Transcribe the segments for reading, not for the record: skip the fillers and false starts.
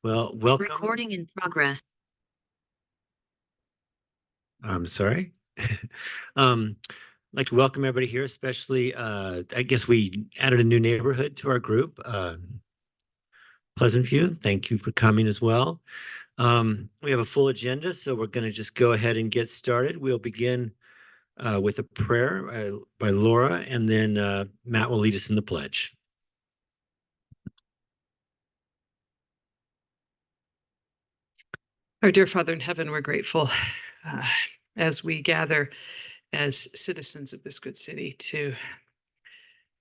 Well, welcome. Recording in progress. I'm sorry. I'd like to welcome everybody here, especially, I guess we added a new neighborhood to our group, Pleasant View. Thank you for coming as well. We have a full agenda, so we're going to just go ahead and get started. We'll begin with a prayer by Laura, and then Matt will lead us in the pledge. Our dear Father in heaven, we're grateful as we gather as citizens of this good city to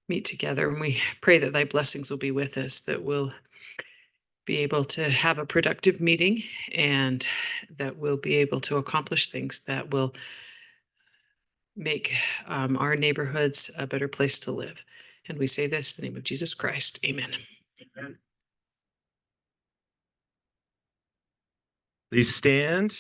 meet together. And we pray that thy blessings will be with us, that we'll be able to have a productive meeting and that we'll be able to accomplish things that will make our neighborhoods a better place to live. And we say this in the name of Jesus Christ. Amen. Amen. Please stand.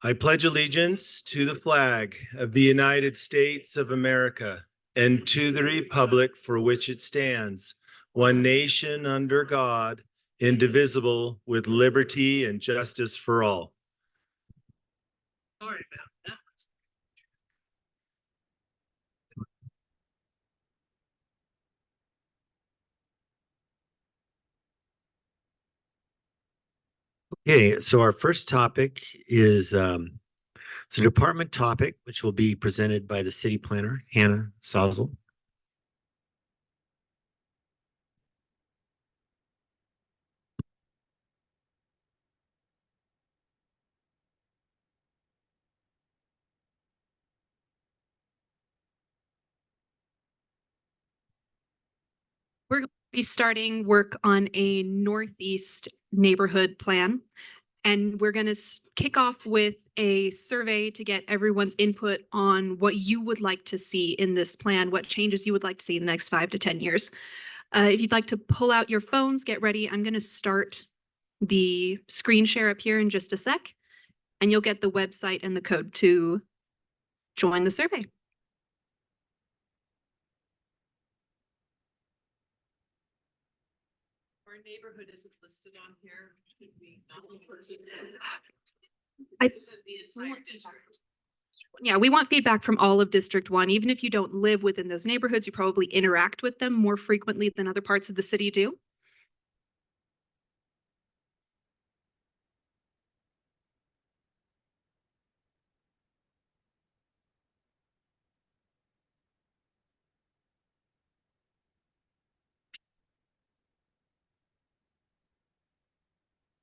I pledge allegiance to the flag of the United States of America and to the republic for which it stands, one nation under God, indivisible, with liberty and justice for all. Sorry about that. Okay, so our first topic is it's a department topic, which will be presented by the city planner, Hannah Salzl. We're going to be starting work on a Northeast neighborhood plan. And we're going to kick off with a survey to get everyone's input on what you would like to see in this plan, what changes you would like to see in the next 5 to 10 years. If you'd like to pull out your phones, get ready. I'm going to start the screen share up here in just a sec, and you'll get the website and the code to join the survey. Our neighborhood isn't listed on here. Should we not be the entire district? Yeah, we want feedback from all of District 1. Even if you don't live within those neighborhoods, you probably interact with them more frequently than other parts of the city do.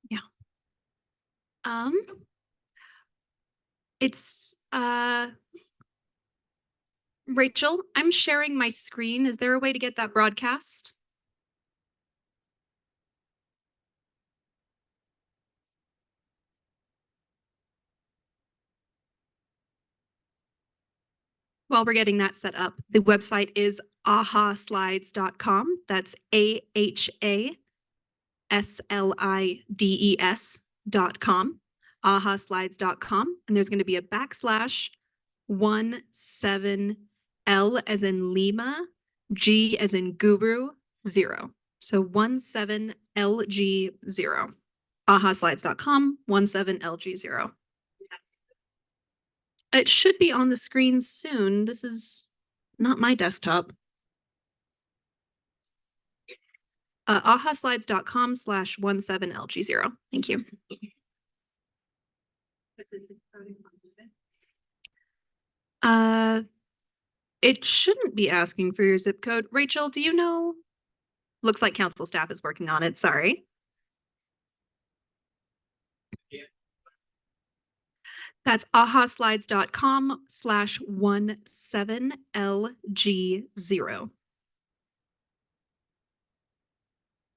Yeah. It's Rachel, I'm sharing my screen. Is there a way to get that broadcast? While we're getting that set up, the website is ahaslides.com. That's ahaslides.com. ahaslides.com. And there's going to be a /17L as in Lima, G as in Guru, 0. So 17LG0. ahaslides.com, 17LG0. It should be on the screen soon. This is not my desktop. ahaslides.com /17LG0. Thank you. It shouldn't be asking for your zip code. Rachel, do you know? Looks like council staff is working on it. Sorry. Yeah. That's ahaslides.com /17LG0.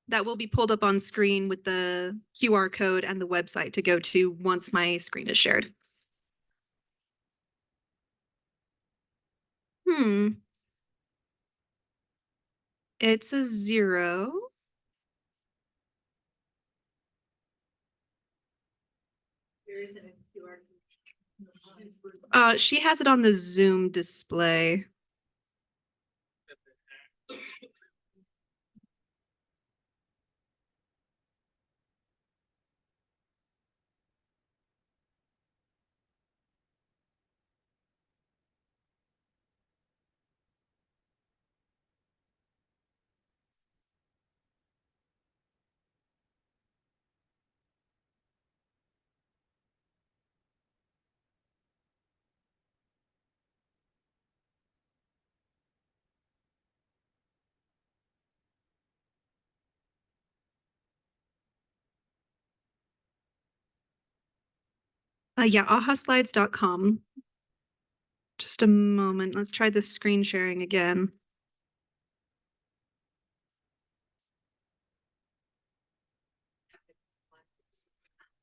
That will be pulled up on screen with the QR code and the website to go to once my screen is shared. It's a 0. There isn't a QR code. She has it on the Zoom display. Yeah, ahaslides.com. Just a moment. Let's try this screen sharing again.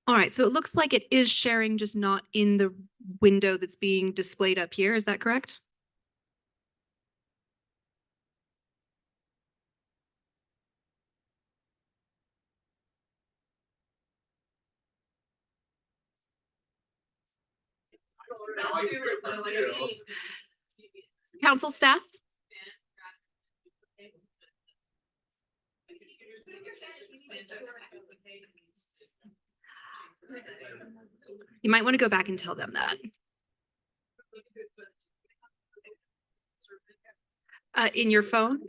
All right, so it looks like it is sharing, just not in the window that's being displayed up here. Is that correct? Council staff? You might want to go back and tell them that. In your phone?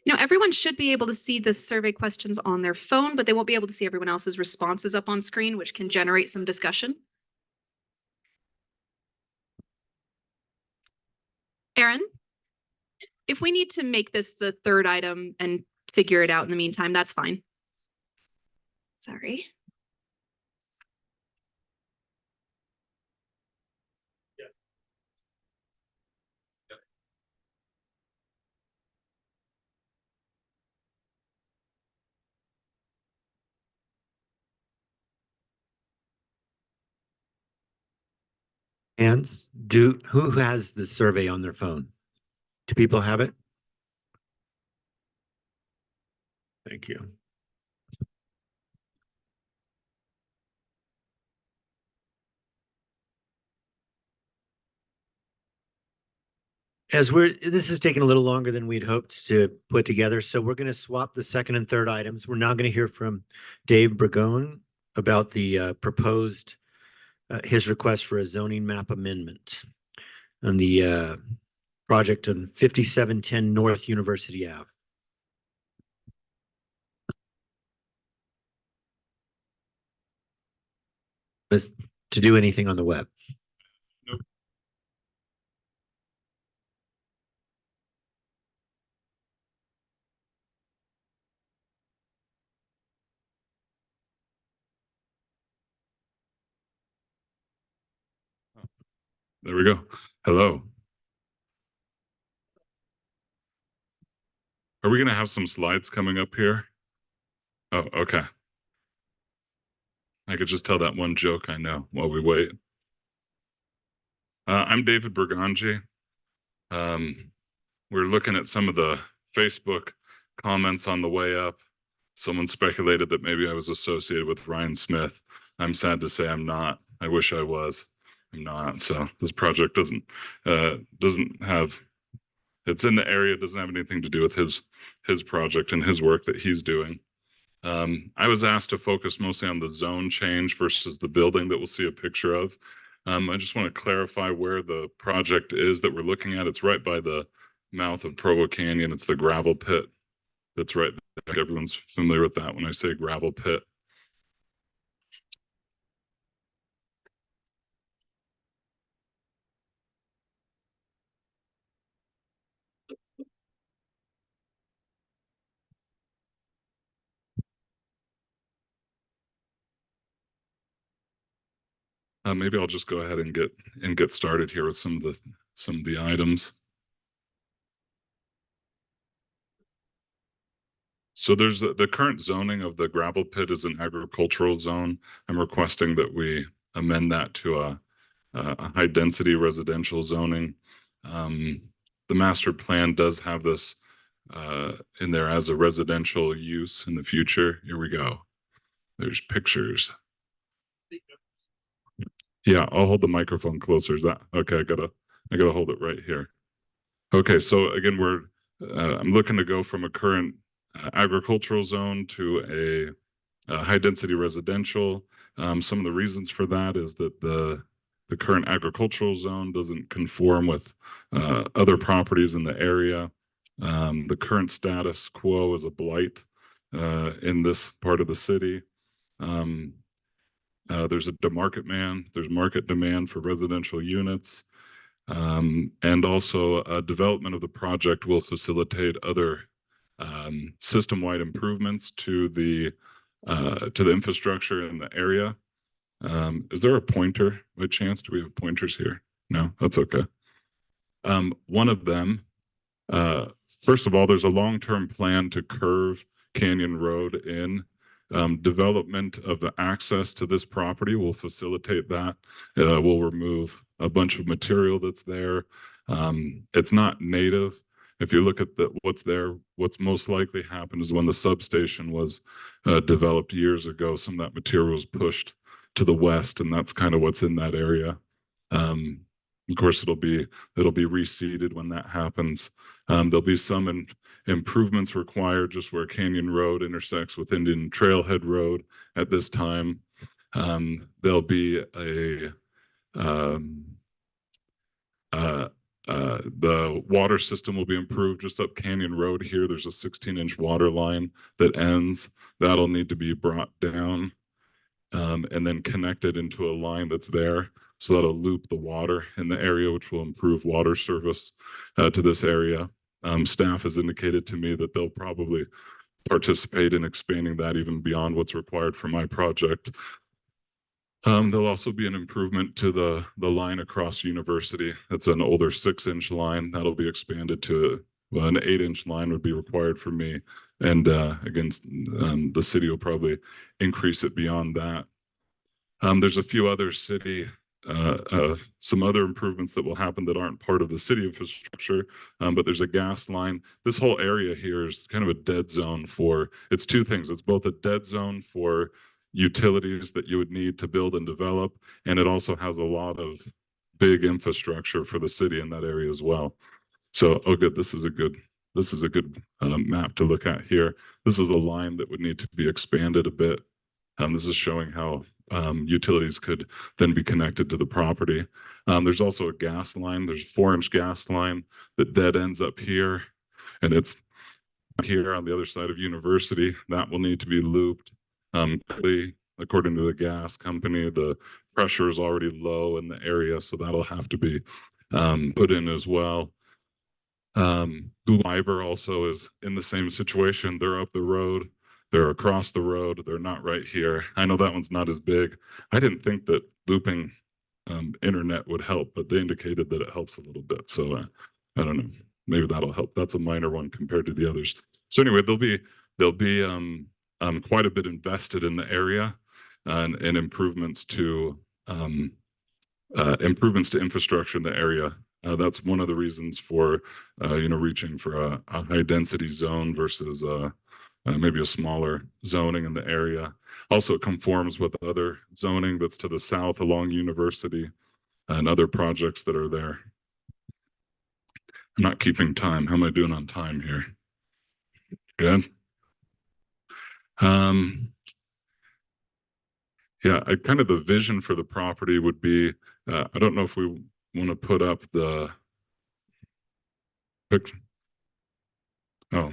You know, everyone should be able to see the survey questions on their phone, but they won't be able to see everyone else's responses up on screen, which can generate some discussion. Aaron, if we need to make this the third item and figure it out in the meantime, that's fine. Sorry. And who has the survey on their phone? Do people have it? Thank you. This is taking a little longer than we'd hoped to put together, so we're going to swap the second and third items. We're now going to hear from Dave Bragonje about the proposed, his request for a zoning map amendment on the project on 5710 North University Ave. To do anything on the web. There we go. Hello. Are we going to have some slides coming up here? Oh, okay. I could just tell that one joke I know while we wait. I'm David Bragonje. We're looking at some of the Facebook comments on the way up. Someone speculated that maybe I was associated with Ryan Smith. I'm sad to say I'm not. I wish I was. I'm not. So this project doesn't have, it's in the area, it doesn't have anything to do with his project and his work that he's doing. I was asked to focus mostly on the zone change versus the building that we'll see a picture of. I just want to clarify where the project is that we're looking at. It's right by the mouth of Provo Canyon. It's the gravel pit that's right there. Everyone's familiar with that when I say gravel pit. Maybe I'll just go ahead and get started here with some of the items. So there's the current zoning of the gravel pit is an agricultural zone. I'm requesting that we amend that to a high density residential zoning. The master plan does have this in there as a residential use in the future. Here we go. There's pictures. Yeah, I'll hold the microphone closer. Is that okay? I gotta hold it right here. Okay, so again, I'm looking to go from a current agricultural zone to a high density residential. Some of the reasons for that is that the current agricultural zone doesn't conform with other properties in the area. The current status quo is a blight in this part of the city. There's there's market demand for residential units. And also development of the project will facilitate other system-wide improvements to the infrastructure in the area. Is there a pointer by chance? Do we have pointers here? No, that's okay. One of them, first of all, there's a long-term plan to curve Canyon Road in. Development of the access to this property will facilitate that. We'll remove a bunch of material that's there. It's not native. If you look at what's there, what's most likely happened is when the substation was developed years ago, some of that material was pushed to the west, and that's kind of what's in that area. Of course, it'll be reseeded when that happens. There'll be some improvements required just where Canyon Road intersects with Indian Trailhead Road at this time. There'll be the water system will be improved just up Canyon Road here. There's a 16-inch water line that ends. That'll need to be brought down and then connected into a line that's there. So that'll loop the water in the area, which will improve water service to this area. Staff has indicated to me that they'll probably participate in expanding that even beyond what's required for my project. There'll also be an improvement to the line across University. It's an older 6-inch line that'll be expanded to an 8-inch line would be required for me. And again, the city will probably increase it beyond that. There's a few other some other improvements that will happen that aren't part of the city infrastructure, but there's a gas line. This whole area here is kind of a dead zone it's two things. It's both a dead zone for utilities that you would need to build and develop, and it also has a lot of big infrastructure for the city in that area as well. So, oh good, this is a good map to look at here. This is the line that would need to be expanded a bit. This is showing how utilities could then be connected to the property. There's also a gas line. There's a 4-inch gas line that dead ends up here, and it's here on the other side of University. That will need to be looped. According to the gas company, the pressure is already low in the area, so that'll have to be put in as well. Google Fiber also is in the same situation. They're up the road. They're across the road. They're not right here. I know that one's not as big. I didn't think that looping internet would help, but they indicated that it helps a little bit. So I don't know. Maybe that'll help. That's a minor one compared to the others. So anyway, there'll be quite a bit invested in the area and improvements to infrastructure in the area. That's one of the reasons for reaching for a high density zone versus maybe a smaller zoning in the area. Also, it conforms with other zoning that's to the south along University and other projects that are there. I'm not keeping time. How am I doing on time here? Good. Yeah, kind of the vision for the property would be, I don't know if we want to put up the picture. Oh.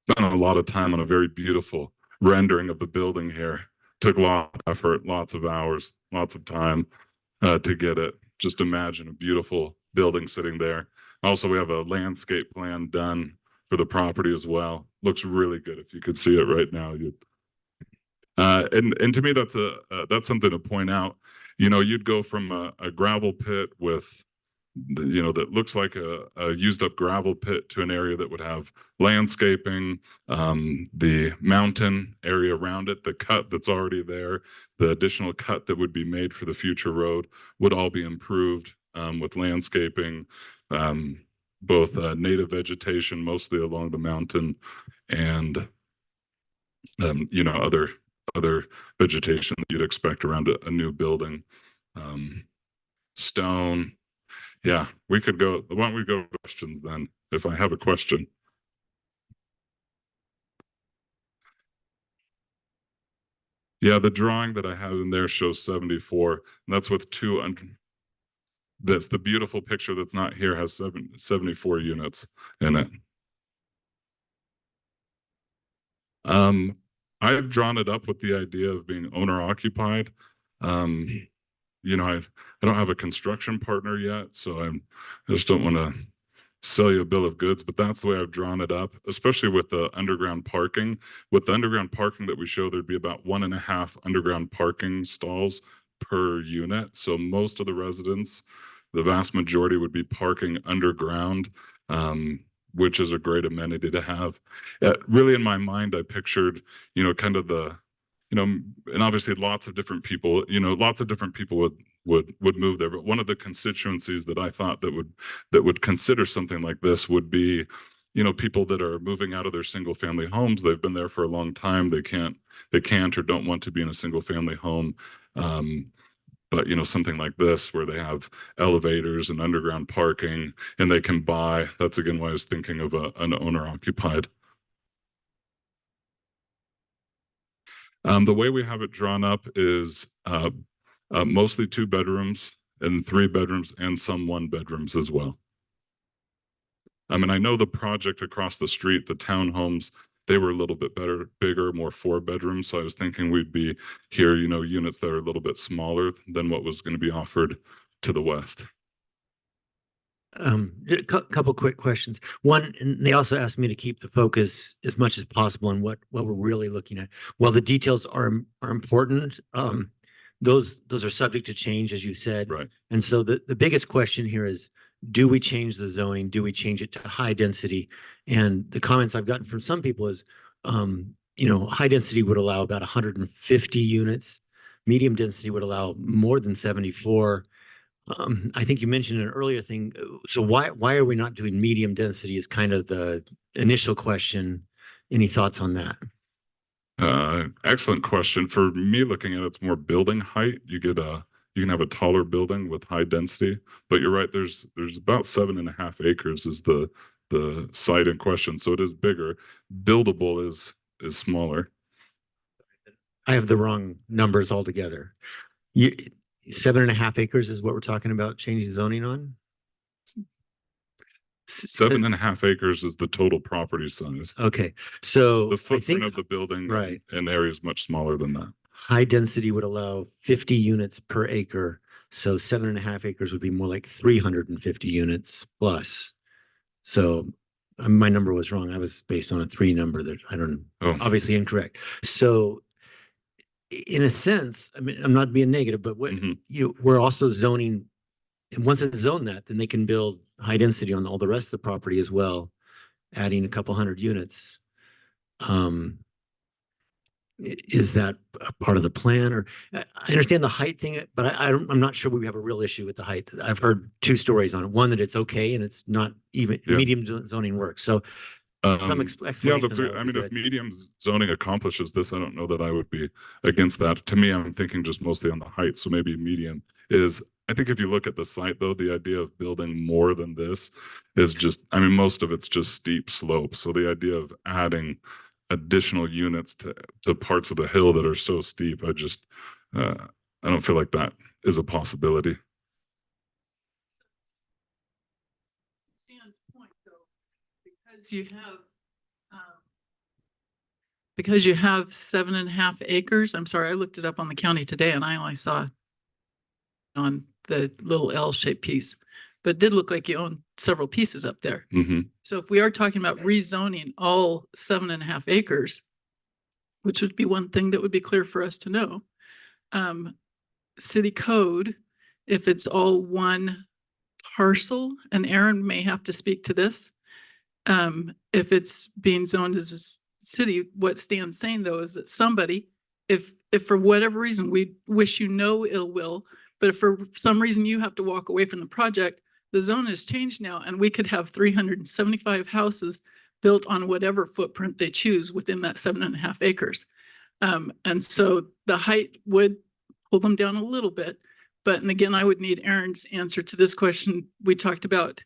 Spent a lot of time on a very beautiful rendering of the building here. Took a lot of effort, lots of hours, lots of time to get it. Just imagine a beautiful building sitting there. Also, we have a landscape plan done for the property as well. Looks really good. If you could see it right now, and to me, that's something to point out. You'd go from a gravel pit with, that looks like a used up gravel pit to an area that would have landscaping, the mountain area around it, the cut that's already there, the additional cut that would be made for the future road would all be improved with landscaping, both native vegetation, mostly along the mountain, and other vegetation that you'd expect around a new building. Stone. Yeah, we could go. Why don't we go to questions then, if I have a question? Yeah, the drawing that I have in there shows 74. And that's with that's the beautiful picture that's not here, has 74 units in it. I've drawn it up with the idea of being owner occupied. I don't have a construction partner yet, so I just don't want to sell you a bill of goods, but that's the way I've drawn it up, especially with the underground parking. With the underground parking that we show, there'd be about 1.5 underground parking stalls per unit. So most of the residents, the vast majority, would be parking underground, which is a great amenity to have. Really, in my mind, I pictured, kind of the, and obviously lots of different people, would move there. But one of the constituencies that I thought that would consider something like this would be, people that are moving out of their single family homes. They've been there for a long time. They can't or don't want to be in a single family home. But something like this where they have elevators and underground parking and they can buy, that's again why I was thinking of an owner occupied. The way we have it drawn up is mostly 2 bedrooms and 3 bedrooms and some 1 bedrooms as well. I mean, I know the project across the street, the townhomes, they were a little bit bigger, more 4 bedrooms. So I was thinking we'd be here, units that are a little bit smaller than what was going to be offered to the west. A couple quick questions. One, and they also asked me to keep the focus as much as possible on what we're really looking at. While the details are important, those are subject to change, as you said. Right. And so the biggest question here is, do we change the zoning? Do we change it to high density? And the comments I've gotten from some people is, high density would allow about 150 units. Medium density would allow more than 74. I think you mentioned an earlier thing. So why are we not doing medium density is kind of the initial question. Any thoughts on that? Excellent question. For me, looking at it's more building height. You can have a taller building with high density, but you're right. There's about 7.5 acres is the site in question. So it is bigger. Buildable is smaller. I have the wrong numbers altogether. 7.5 acres is what we're talking about changing zoning on? 7.5 acres is the total property size. Okay, so The footprint of the building, right, and area is much smaller than that. high density would allow 50 units per acre. So 7.5 acres would be more like 350 units plus. So my number was wrong. I was based on a 3 number that obviously incorrect. So in a sense, I mean, I'm not being negative, but we're also zoning. And once it's zoned that, then they can build high density on all the rest of the property as well, adding a couple hundred units. Is that a part of the plan? Or I understand the height thing, but I'm not sure we have a real issue with the height. I've heard 2 stories on it. One, that it's okay and it's not even medium zoning works. So some explanation. I mean, if medium zoning accomplishes this, I don't know that I would be against that. To me, I'm thinking just mostly on the height. So maybe medium is, I think if you look at the site though, the idea of building more than this is just, I mean, most of it's just steep slope. So the idea of adding additional units to parts of the hill that are so steep, I don't feel like that is a possibility. Stan's point though, because you have 7.5 acres. I'm sorry, I looked it up on the county today and I only saw on the little L-shaped piece, but it did look like you own several pieces up there. So if we are talking about rezoning all 7.5 acres, which would be one thing that would be clear for us to know, city code, if it's all one parcel, and Aaron may have to speak to this, if it's being zoned as a city, what Stan's saying though is that somebody, if for whatever reason, we wish you no ill will, but if for some reason you have to walk away from the project, the zone has changed now and we could have 375 houses built on whatever footprint they choose within that 7.5 acres. And so the height would pull them down a little bit. But, and again, I would need Aaron's answer to this question. We talked about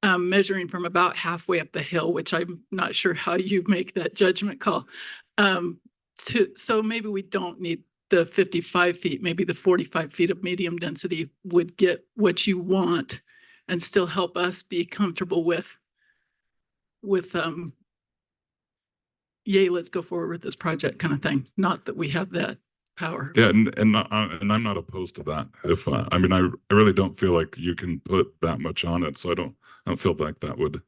measuring from about halfway up the hill, which I'm not sure how you make that judgment call. So maybe we don't need the 55 feet, maybe the 45 feet of medium density would get what you want and still help us be comfortable with yay, let's go forward with this project kind of thing. Not that we have that power. Yeah, and I'm not opposed to that. If I mean, I really don't feel like you can put that much on it, so I don't feel like that would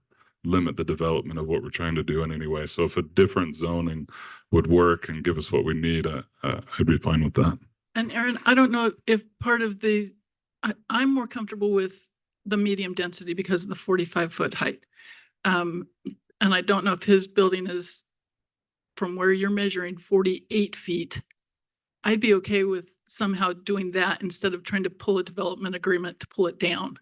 limit the development of what we're trying to do in any way. So if a different zoning would work and give us what we need, I'd be fine with that. And Aaron, I don't know if part of the, I'm more comfortable with the medium density because of the 45-foot height. And I don't know if his building is from where you're measuring 48 feet. I'd be okay with somehow doing that instead of trying to pull a development agreement to pull it down.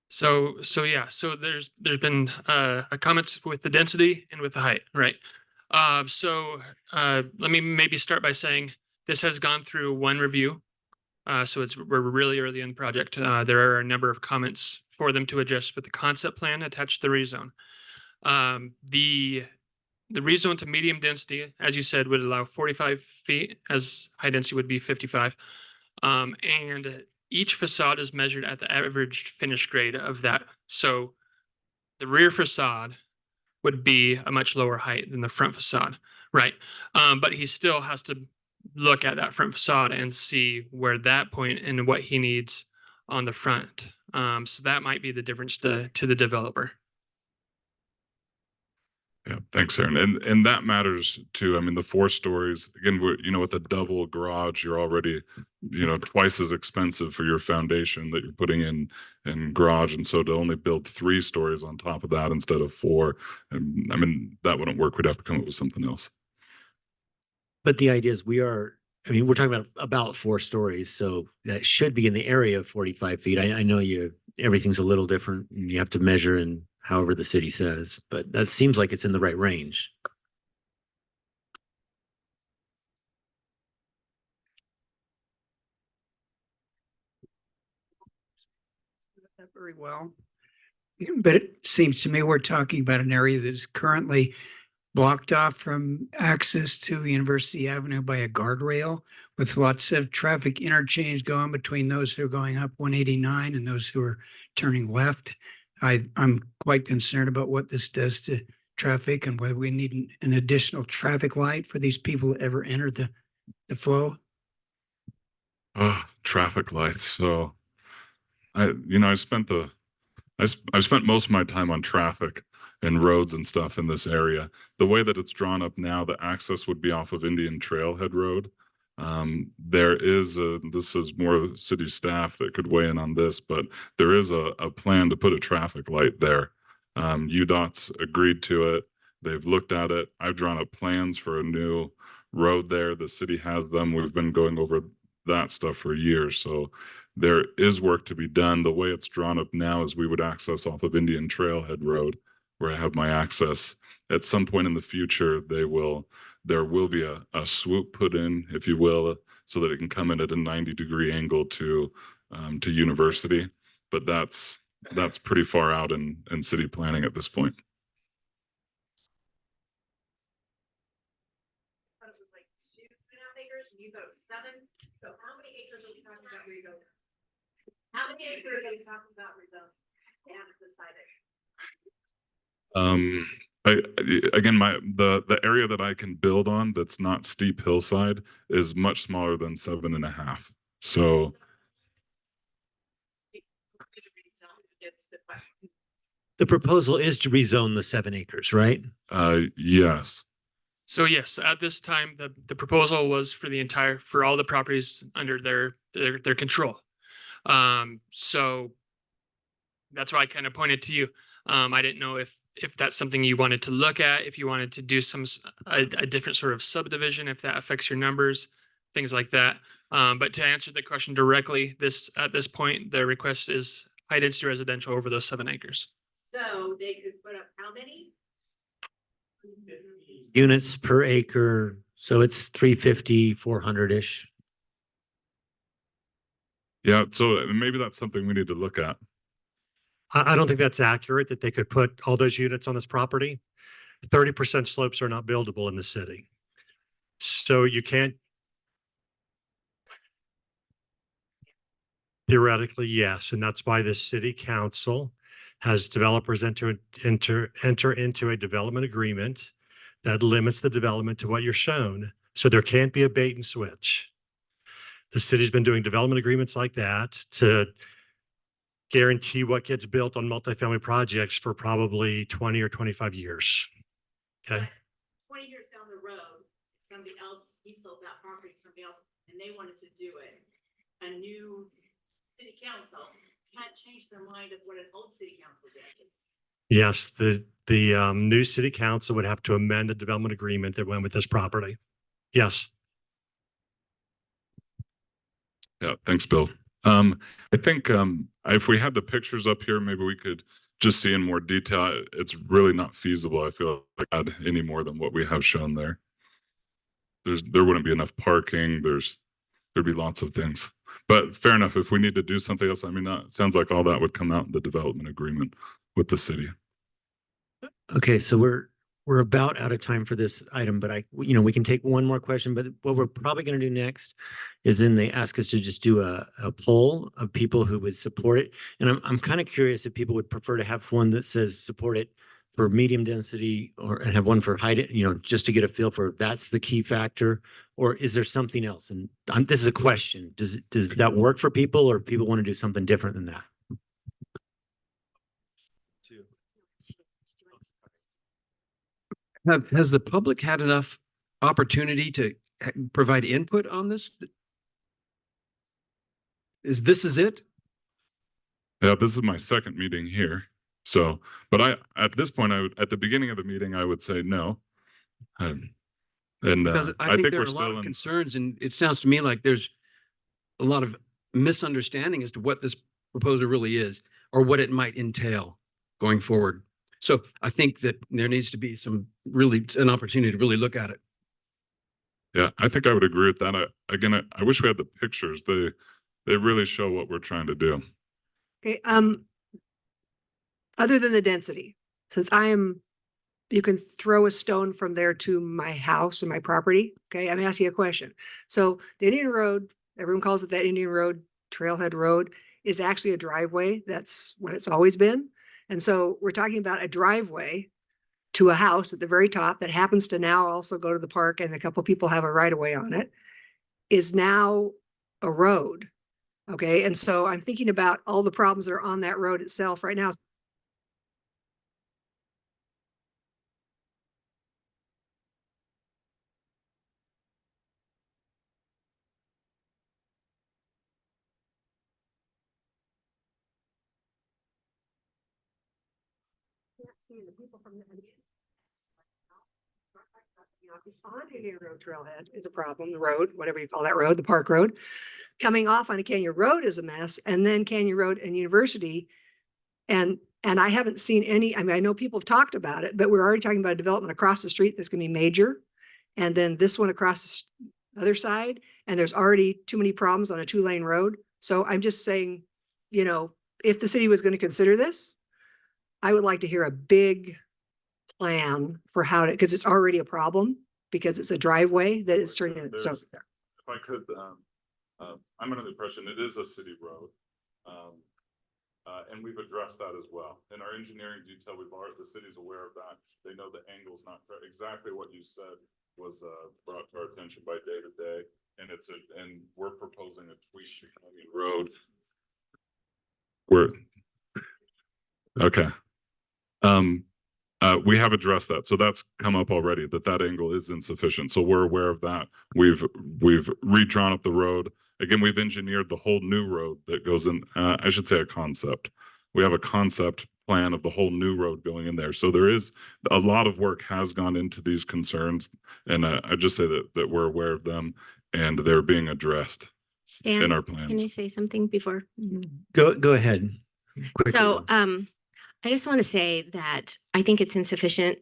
So yeah, so there's been a comments with the density and with the height, right? Let me maybe start by saying this has gone through one review. So we're really early in the project. There are a number of comments for them to adjust with the concept plan attached to the rezone. The rezone to medium density, as you said, would allow 45 feet, as high density would be 55. And each facade is measured at the average finish grade of that. So the rear facade would be a much lower height than the front facade, right? But he still has to look at that front facade and see where that point and what he needs on the front. So that might be the difference to the developer. Yeah, thanks, Aaron. And that matters too. I mean, the 4 stories, again, with a double garage, you're already, twice as expensive for your foundation that you're putting in garage. And so to only build 3 stories on top of that instead of 4, I mean, that wouldn't work. We'd have to come up with something else. But the idea is we're talking about 4 stories, so that should be in the area of 45 feet. I know everything's a little different. You have to measure and however the city says, but that seems like it's in the right range. That very well. But it seems to me we're talking about an area that is currently blocked off from access to University Avenue by a guardrail with lots of traffic interchange going between those who are going up 189 and those who are turning left. I'm quite concerned about what this does to traffic and whether we need an additional traffic light for these people to ever enter the flow. Traffic lights. So I've spent most of my time on traffic and roads and stuff in this area. The way that it's drawn up now, the access would be off of Indian Trailhead Road. This is more city staff that could weigh in on this, but there is a plan to put a traffic light there. UDOT's agreed to it. They've looked at it. I've drawn up plans for a new road there. The city has them. We've been going over that stuff for years. So there is work to be done. The way it's drawn up now is we would access off of Indian Trailhead Road, where I have my access. At some point in the future, there will be a swoop put in, if you will, so that it can come in at a 90-degree angle to University. But that's pretty far out in city planning at this point. Like 2.5 acres, you go 7. So how many acres are we talking about rezoning? How many acres are we talking about rezoning? They haven't decided. The area that I can build on that's not steep hillside is much smaller than 7.5. So The proposal is to rezone the 7 acres, right? yes. So yes, at this time, the proposal was for all the properties under their control. So that's why I kind of pointed to you. I didn't know if that's something you wanted to look at, if you wanted to do a different sort of subdivision, if that affects your numbers, things like that. But to answer the question directly, at this point, the request is high density residential over those 7 acres. So they could put up how many? Units per acre, so it's 350, 400-ish. Yeah, so maybe that's something we need to look at. I don't think that's accurate that they could put all those units on this property. 30% slopes are not buildable in the city. So you can't. Theoretically, yes. And that's why the city council has developers enter into a development agreement that limits the development to what you're shown. So there can't be a bait and switch. The city's been doing development agreements like that to guarantee what gets built on multifamily projects for probably 20 or 25 years. Okay. 20 years down the road, somebody else, he sold that property to somebody else, and they wanted to do it. A new city council can't change their mind of what an old city council did. Yes, the new city council would have to amend the development agreement that went with this property. Yes. Yeah, thanks, Bill. I think if we had the pictures up here, maybe we could just see in more detail. It's really not feasible, I feel like, add any more than what we have shown there. There wouldn't be enough parking. There'd be lots of things. But fair enough, if we need to do something else, I mean, it sounds like all that would come out in the development agreement with the city. Okay, so we're about out of time for this item, but we can take one more question, but what we're probably going to do next is then they ask us to just do a poll of people who would support it. And I'm kind of curious if people would prefer to have one that says support it for medium density and have one for high, just to get a feel for if that's the key factor, or is there something else? And this is a question. Does that work for people, or people want to do something different than that? Has the public had enough opportunity to provide input on this? Is it? Yeah, this is my second meeting here. So, but at this point, at the beginning of the meeting, I would say no. Because I think there we're are a lot still of concerns, and it sounds to me like there's a lot of misunderstanding as to what this proposal really is or what it might entail going forward. So I think that there needs to be an opportunity to really look at it. Yeah, I think I would agree with that. I wish we had the pictures. They really show what we're trying to do. Okay, other than the density, since you can throw a stone from there to my house and my property. Okay, I'm asking a question. So the Indian Road, everyone calls it that Indian Road, Trailhead Road, is actually a driveway. That's what it's always been. And so we're talking about a driveway to a house at the very top that happens to now also go to the park, and a couple people have a right of way on it, is now a road. Okay, and so I'm thinking about all the problems that are on that road itself right now. The people from the on Indian Road Trailhead is a problem. The road, whatever you call that road, the park road, coming off on a Canyon Road is a mess, and then Canyon Road and University, and I haven't seen any. I mean, I know people have talked about it, but we're already talking about a development across the street that's going to be major, and then this one across the other side, and there's already too many problems on a 2-lane road. So I'm just saying, if the city was going to consider this, I would like to hear a big plan for how to, because it's already a problem because it's a driveway that is turning into. So If I could, I'm under the impression it is a city road. And we've addressed that as well. In our engineering detail, the city's aware of that. They know the angle's not exactly what you said was brought to our attention by Day to Day. And and we're proposing a tweak to Canyon Road. Okay. We have addressed that. So that's come up already, that angle is insufficient. So we're aware of that. We've redrawn up the road. Again, we've engineered the whole new road that goes in, I should say a concept. We have a concept plan of the whole new road going in there. So there is a lot of work has gone into these concerns. And I just say that we're aware of them and they're being addressed Stan, in our can I plans. say something before? Go ahead. Quickly, So, though. I just want to say that I think it's insufficient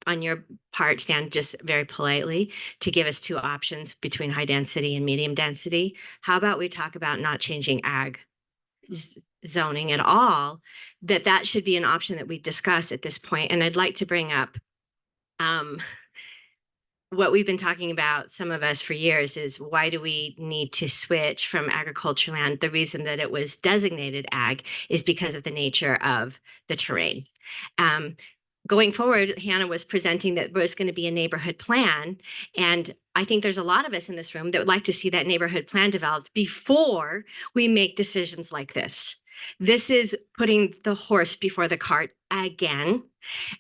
on your part, Stan, just very politely to give us two options between high density and medium density. How about we talk about not changing ag zoning at all, that should be an option that we discuss at this point. And I'd like to bring up what we've been talking about, some of us for years, is why do we need to switch from agricultural land? The reason that it was designated ag is because of the nature of the terrain. going forward, Hannah was presenting that there's going to be a neighborhood plan. And I think there's a lot of us in this room that would like to see that neighborhood plan developed before we make decisions like this. This is putting the horse before the cart again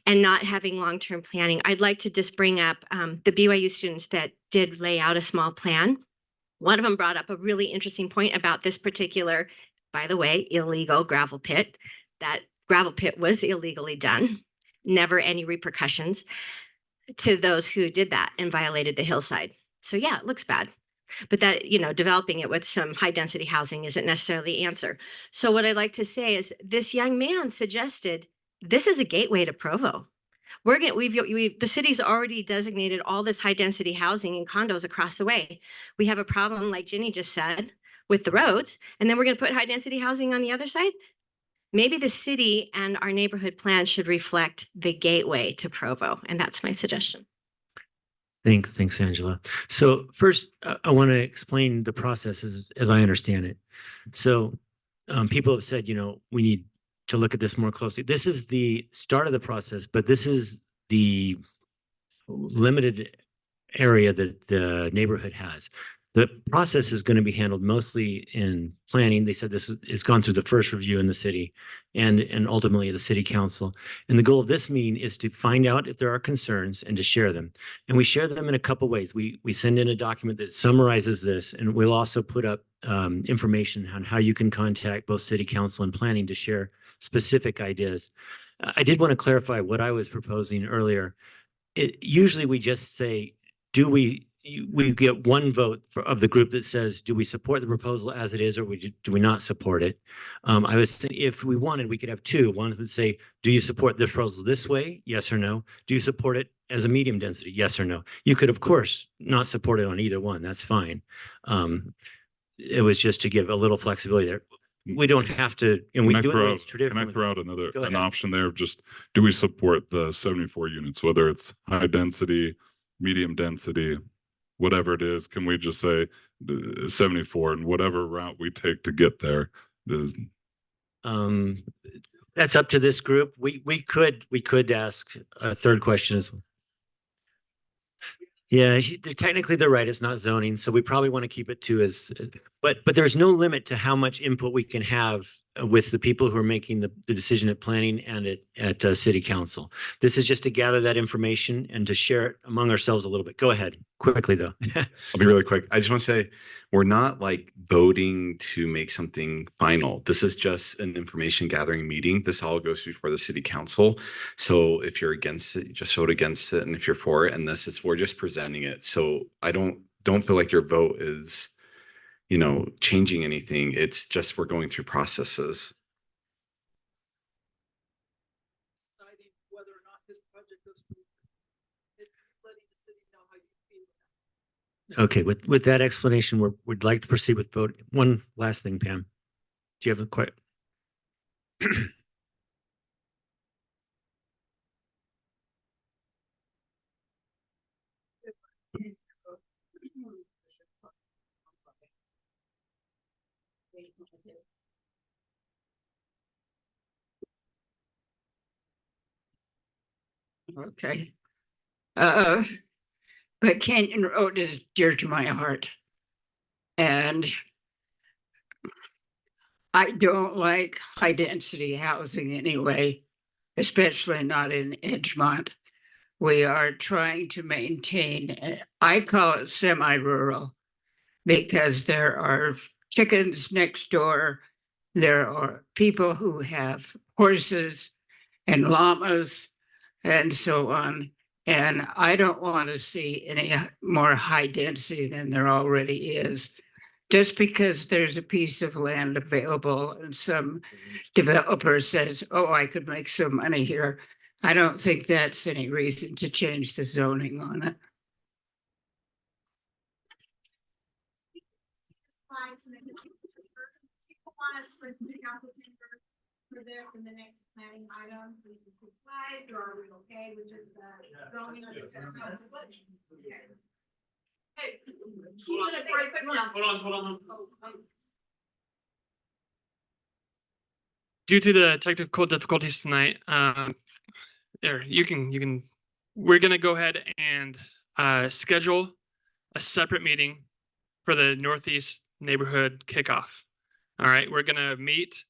and not having long-term planning. I'd like to just bring up the BYU students that did lay out a small plan. One of them brought up a really interesting point about this particular, by the way, illegal gravel pit. That gravel pit was illegally done. Never any repercussions to those who did that and violated the hillside. So yeah, it looks bad. But that, developing it with some high density housing isn't necessarily the answer. So what I'd like to say is this young man suggested this is a gateway to Provo. The city's already designated all this high density housing and condos across the way. We have a problem, like Ginny just said, with the roads, and then we're going to put high density housing on the other side. Maybe the city and our neighborhood plan should reflect the gateway to Provo, and that's my suggestion. Thanks, Angela. So first, I want to explain the process as I understand it. So people have said, we need to look at this more closely. This is the start of the process, but this is the limited area that the neighborhood has. The process is going to be handled mostly in planning. They said this is gone through the first review in the city and ultimately the city council. And the goal of this meeting is to find out if there are concerns and to share them. And we share them in a couple ways. We send in a document that summarizes this, and we'll also put up information on how you can contact both city council and planning to share specific ideas. I did want to clarify what I was proposing earlier. Usually we just say, we get one vote of the group that says, do we support the proposal as it is, or do we not support it? I was saying if we wanted, we could have two. One would say, do you support this proposal this way? Yes or no. Do you support it as a medium density? Yes or no. You could, of course, not support it on either one. That's fine. It was just to give a little flexibility there. We don't have to, and we do it the way it's traditional. Can I throw out an option there of just, do we support the 74 units, whether it's high density, medium density, whatever it is? Can we just say 74 and whatever route we take to get there is? That's up to this group. We could ask a third question as well. Yeah, technically they're right. It's not zoning, so we probably want to keep it to but there's no limit to how much input we can have with the people who are making the decision at planning and at city council. This is just to gather that information and to share it among ourselves a little bit. Go ahead, quickly though. I'll be really quick. I just want to say, we're not like voting to make something final. This is just an information gathering meeting. This all goes before the city council. So if you're against it, you just vote against it. And if you're for it, and we're just presenting it. So I don't feel like your vote is, changing anything. It's just, we're going through processes. Deciding whether or not this project goes through. It's letting the city know how you feel. Okay, with that explanation, we'd like to proceed with vote. One last thing, Pam. Do you have a question? Okay. But Canyon Road is dear to my heart. And I don't like high density housing anyway, especially not in Edgemont. We are trying to maintain, I call it semi-rural, because there are chickens next door. There are people who have horses and llamas and so on. And I don't want to see any more high density than there already is. Just because there's a piece of land available and some developer says, oh, I could make some money here, I don't think that's any reason to change the zoning on it. For this in the next planning item, slides, or are we okay with just zoning? Hey, hold on. Due to the technical difficulties tonight, There, we're gonna go ahead and schedule a separate meeting for the Northeast Neighborhood Kickoff. All right, we're gonna meet.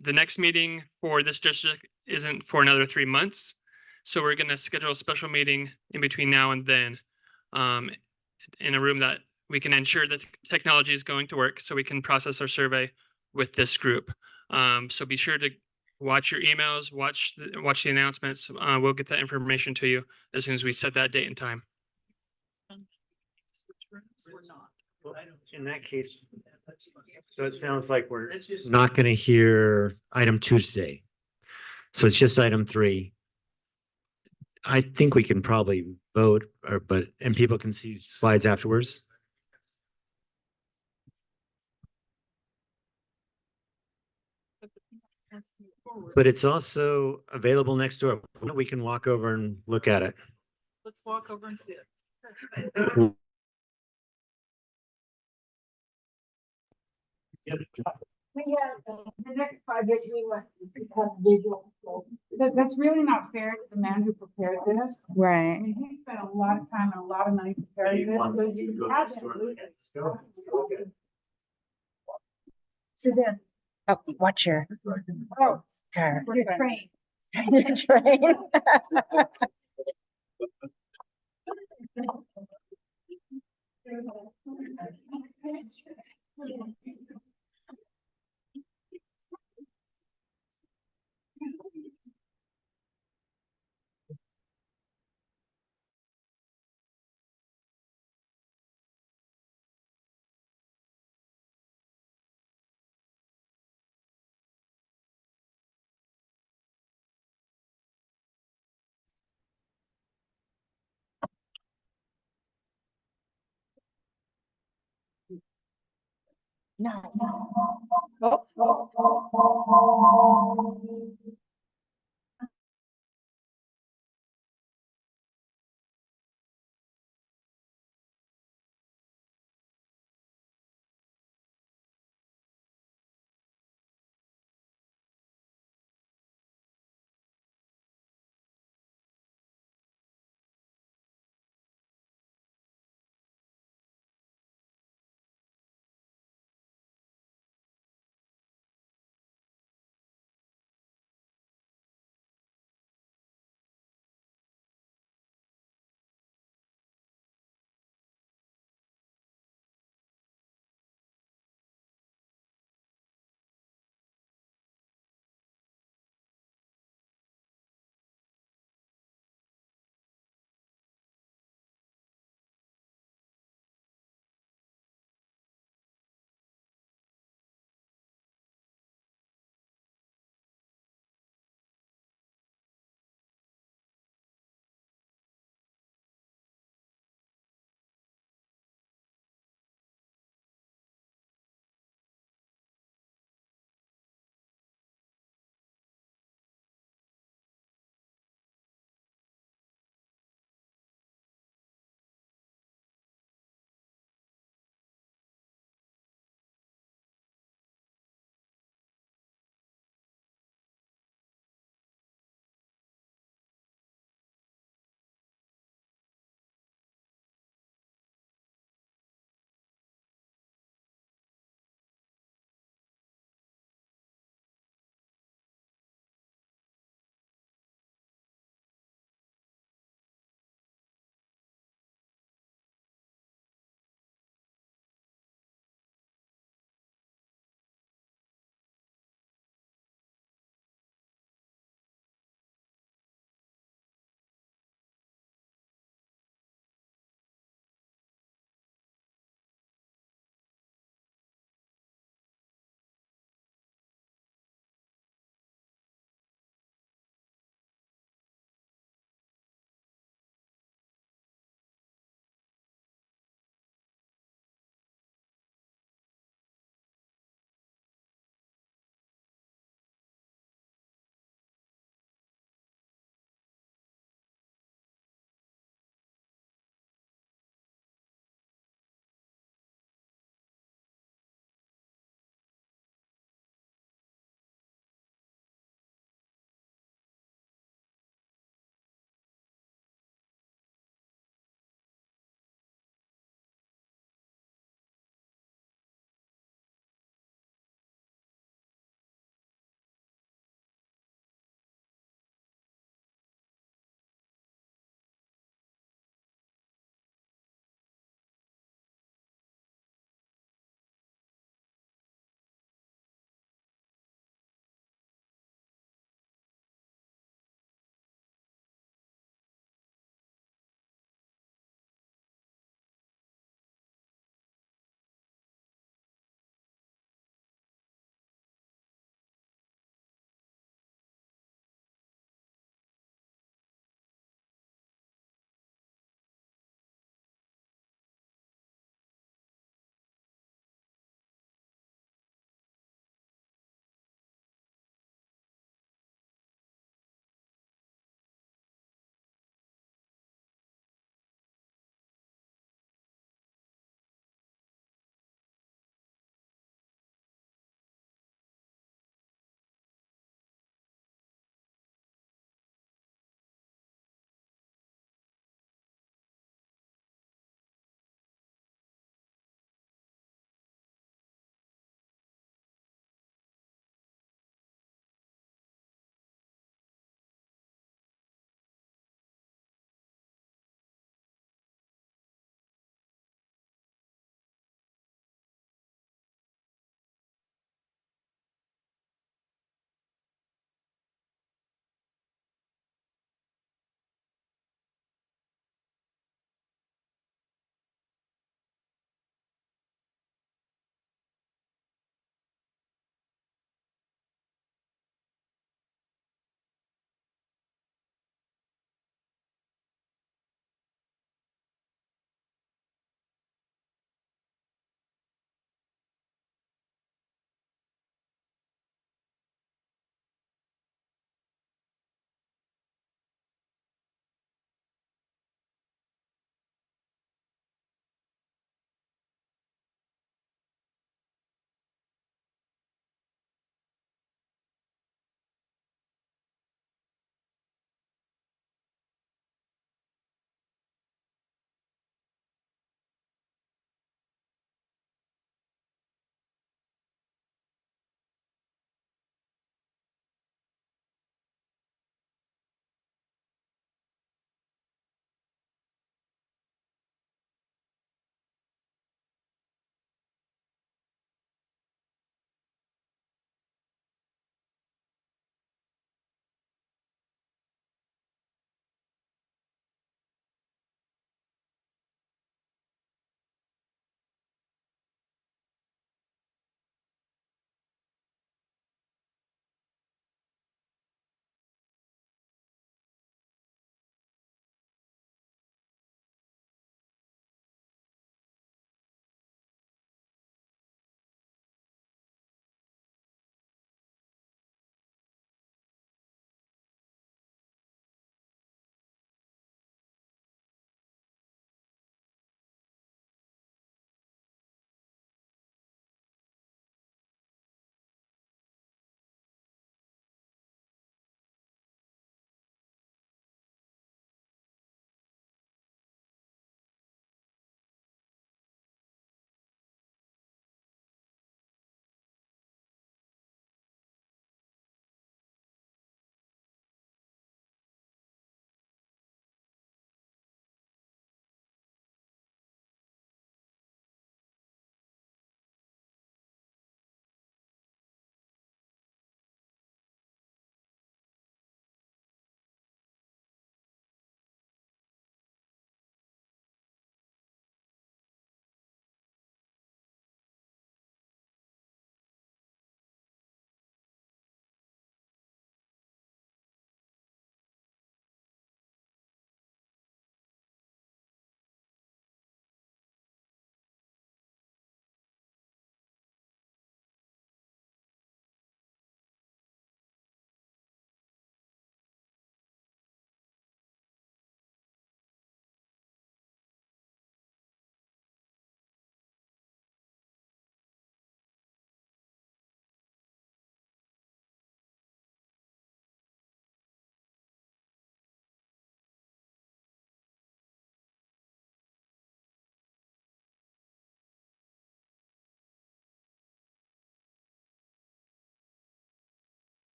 The next meeting for this district isn't for another 3 months. So we're gonna schedule a special meeting in between now and then, in a room that we can ensure that technology is going to work so we can process our survey with this group. So be sure to watch your emails, watch the announcements. We'll get that information to you as soon as we set that date and time. In that case, so it sounds like we're not going to hear item 2 today. So it's just item 3. I think we can probably vote, and people can see slides afterwards. But it's also available next door. We can walk over and look at it. Let's walk over and see it. We have the next project we want to have visual. That's really not fair to the man who prepared this. I Right. mean, he spent a lot of time and a lot of money preparing this. Suzanne. Oh, watch your Oh, car. your train. Your train. Nice. Oh.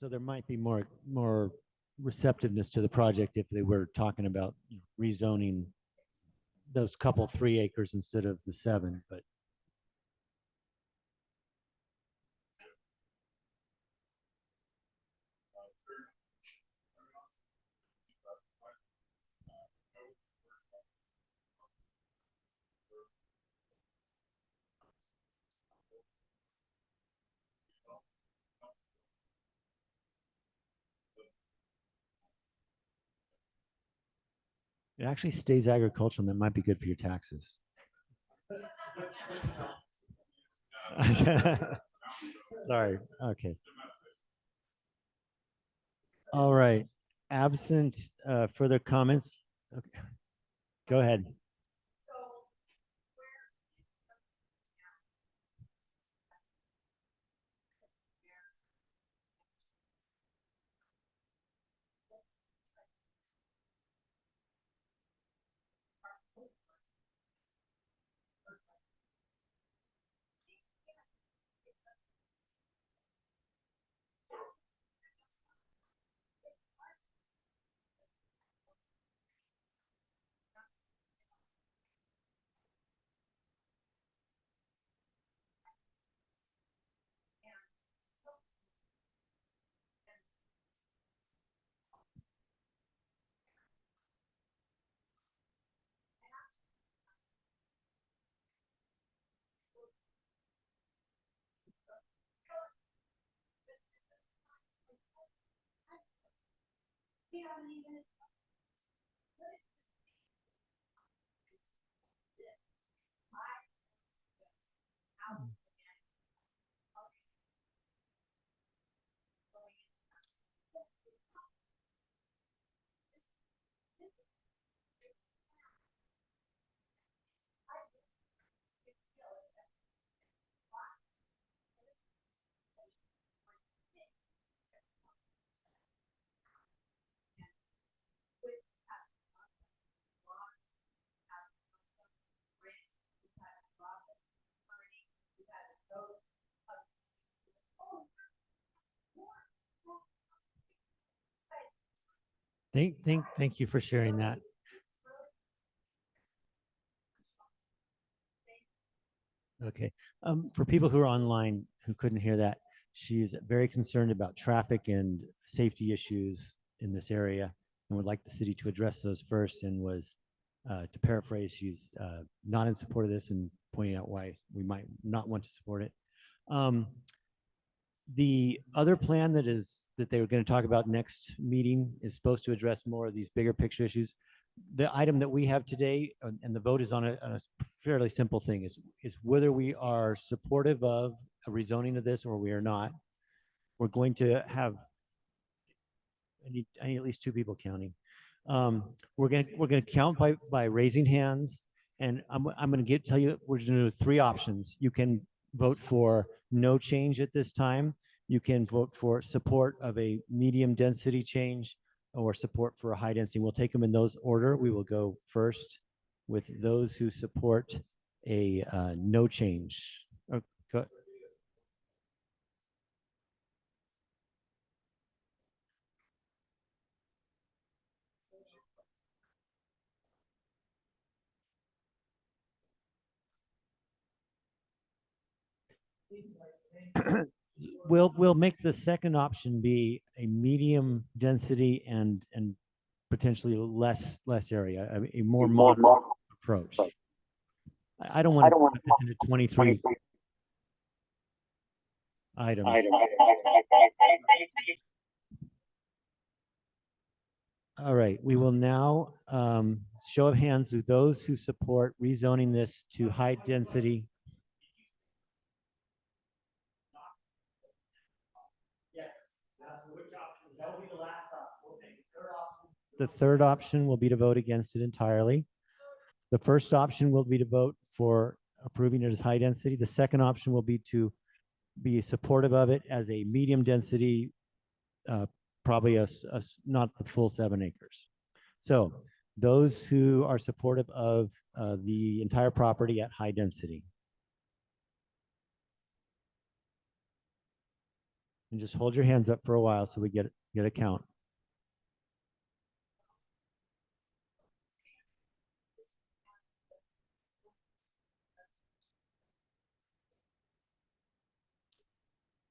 So there might be more receptiveness to the project if they were talking about rezoning those couple 3 acres instead of the 7, but it actually stays agricultural, and that might be good for your taxes. Sorry. Okay. All right. Absent further comments. Okay. Go ahead. Thank you for sharing that. Okay. For people who are online who couldn't hear that, she's very concerned about traffic and safety issues in this area and would like the city to address those first, and was, to paraphrase, she's not in support of this and pointing out why we might not want to support it. The other plan that they were going to talk about next meeting is supposed to address more of these bigger picture issues. The item that we have today, and the vote is on a fairly simple thing, is whether we are supportive of a rezoning of this or we are not. We're going to have, I need at least 2 people counting. We're going to count by raising hands, and I'm going to tell you we're going to do 3 options. You can vote for no change at this time. You can vote for support of a medium density change, or support for a high density. We'll take them in those order. We will go first with those who support a no change. Okay. We'll make the second option be a medium density and potentially less area, a more moderate approach. I don't want to put this into 23 items. All right, we will now show of hands of those who support rezoning this to high density. The third option will be to vote against it entirely. The first option will be to vote for approving it as high density. The second option will be to be supportive of it as a medium density, probably not the full 7 acres. So those who are supportive of the entire property at high density. And just hold your hands up for a while so we get a count.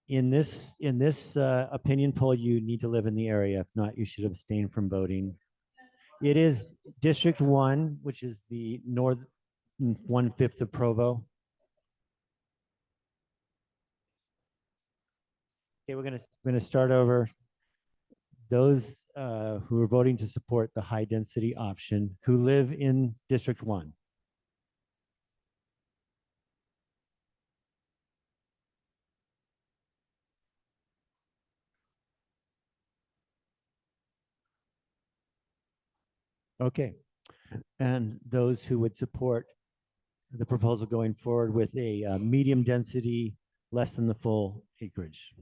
In this opinion poll, you need to live in the area. If not, you should abstain from voting. It is District 1, which is the north 1/5 of Provo. Okay, we're gonna start over. Those who are voting to support the high density option who live in District 1. Okay, and those who would support the proposal going forward with a medium density, less than the full acreage.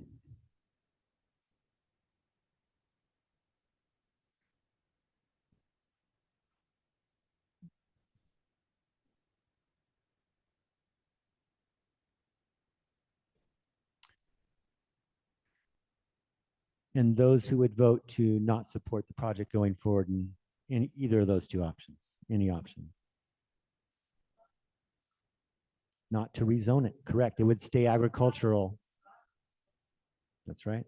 And those who would vote to not support the project going forward in either of those two options, any option. Not to rezone it, correct. It would stay agricultural. That's right.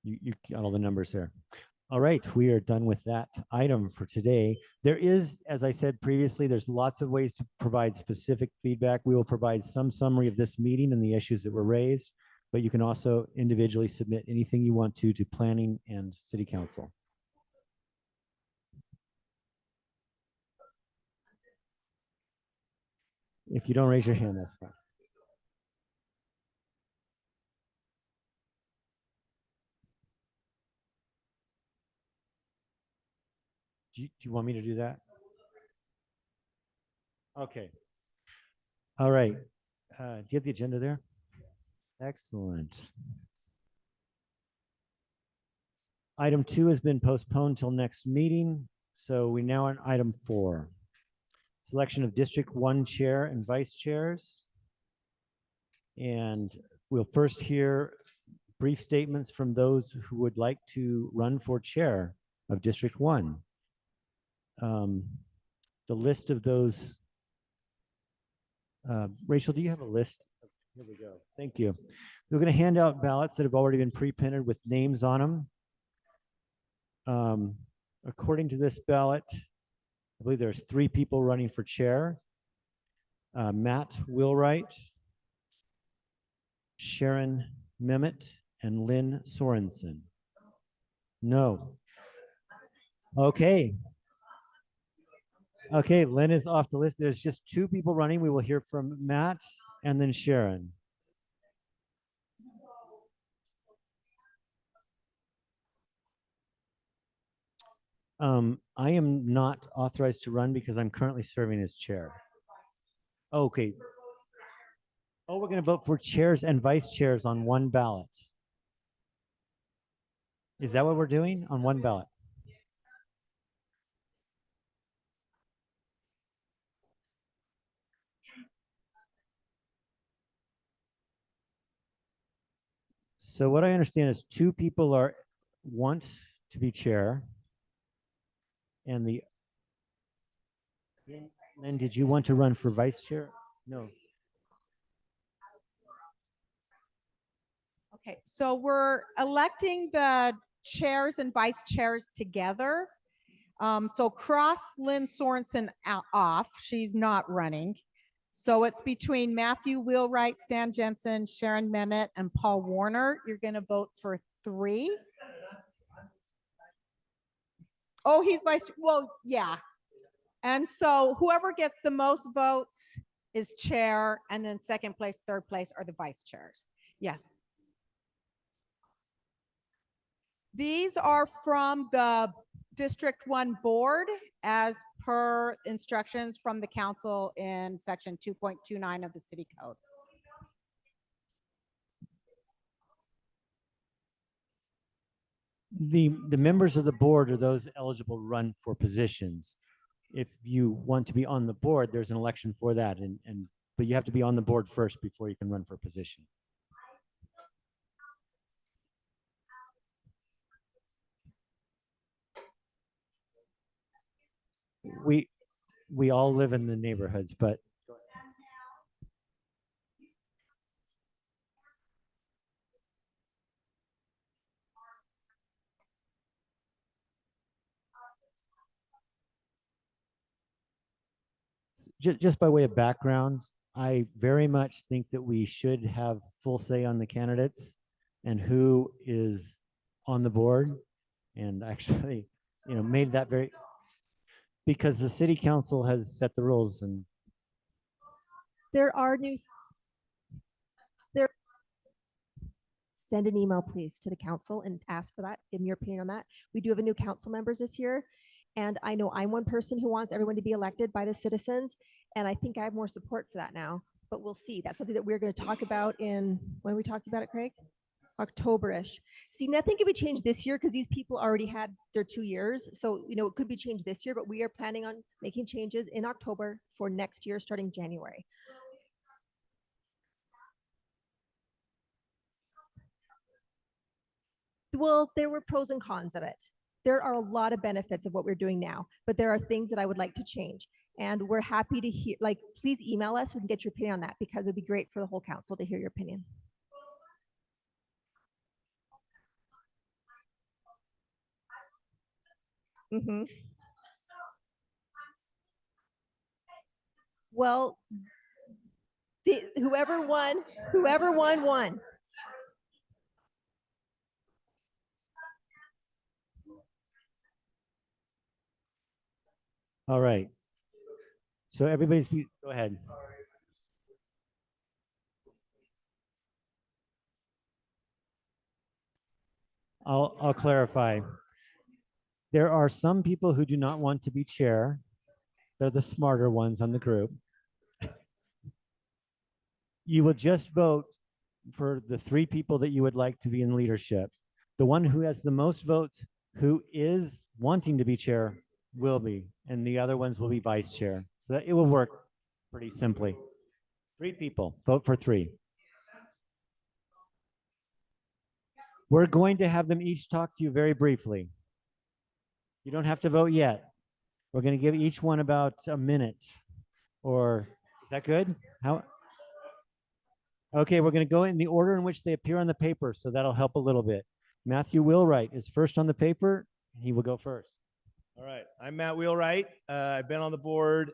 You got all the numbers there. All right, we are done with that item for today. There is, as I said previously, there's lots of ways to provide specific feedback. We will provide some summary of this meeting and the issues that were raised, but you can also individually submit anything you want to planning and city council. If you don't raise your hand, that's fine. Do you want me to do that? Okay. All right. Do you have the agenda there? Excellent. Item 2 has been postponed till next meeting. So we now on item 4. Selection of District 1 chair and vice chairs. And we'll first hear brief statements from those who would like to run for chair of District 1. The list of those, Rachel, do you have a list? Here we go. Thank you. We're going to hand out ballots that have already been pre-printed with names on them. According to this ballot, I believe there's 3 people running for chair. Matt Wheelwright, Sharon Memmott, and Lynn Sorensen. No. Okay. Okay, Lynn is off the list. There's just 2 people running. We will hear from Matt and then Sharon. I am not authorized to run because I'm currently serving as chair. Okay. Oh, we're going to vote for chairs and vice chairs on one ballot. Is that what we're doing on one ballot? So what I understand is 2 people want to be chair, and Lynn, did you want to run for vice chair? No. Okay, so we're electing the chairs and vice chairs together. So cross Lynn Sorensen off. She's not running. So it's between Matthew Wheelwright, Stan Jensen, Sharon Memmott, and Paul Warner. You're going to vote for 3. Oh, he's vice. Well, yeah. And so whoever gets the most votes is chair, and then second place, third place are the vice chairs. Yes. These are from the District 1 board as per instructions from the council in section 2.29 of the city code. The members of the board are those eligible to run for positions. If you want to be on the board, there's an election for that, but you have to be on the board first before you can run for a position. We all live in the neighborhoods, but just by way of background, I very much think that we should have full say on the candidates and who is on the board. And actually, made that very, because the city council has set the rules. And there are new, there, send an email please to the council and ask for that. Give me your opinion on that. We do have a new council members this year. And I know I'm one person who wants everyone to be elected by the citizens. And I think I have more support for that now, but we'll see. That's something that we're going to talk about when are we talking about it, Craig? October-ish. See, nothing can be changed this year because these people already had their 2 years. So, it could be changed this year, but we are planning on making changes in October for next year, starting January. Well, there were pros and cons of it. There are a lot of benefits of what we're doing now, but there are things that I would like to change. And we're happy to hear, please email us. We can get your opinion on that because it'd be great for the whole council to hear your opinion. Mm-hmm. Well, whoever won, won. all right. So everybody's, go ahead. I'll clarify. There are some people who do not want to be chair. They're the smarter ones on the group. You will just vote for the 3 people that you would like to be in leadership. The one who has the most votes, who is wanting to be chair, will be, and the other ones will be vice chair. So that it will work pretty simply. 3 people, vote for 3. We're going to have them each talk to you very briefly. You don't have to vote yet. We're going to give each one about a minute. Or is that good? How? Okay, we're going to go in the order in which they appear on the paper, so that'll help a little bit. Matthew Wheelwright is first on the paper. He will go first. All right, I'm Matt Wheelwright. I've been on the board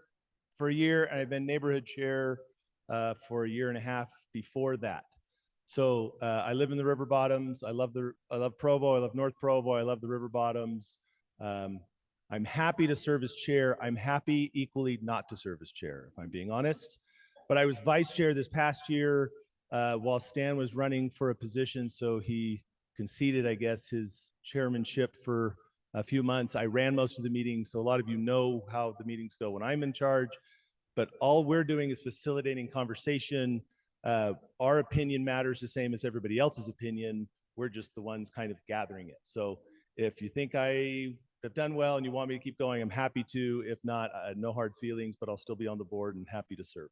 for a year, and I've been neighborhood chair for a year and a half before that. So I live in the Riverbottoms. I love Provo. I love North Provo. I love the Riverbottoms. I'm happy to serve as chair. I'm happy equally not to serve as chair, if I'm being honest. But I was vice chair this past year while Stan was running for a position. So he conceded, I guess, his chairmanship for a few months. I ran most of the meetings. So a lot of you know how the meetings go when I'm in charge. But all we're doing is facilitating conversation. Our opinion matters the same as everybody else's opinion. We're just the ones kind of gathering it. So if you think I have done well and you want me to keep going, I'm happy to. If not, no hard feelings, but I'll still be on the board and happy to serve.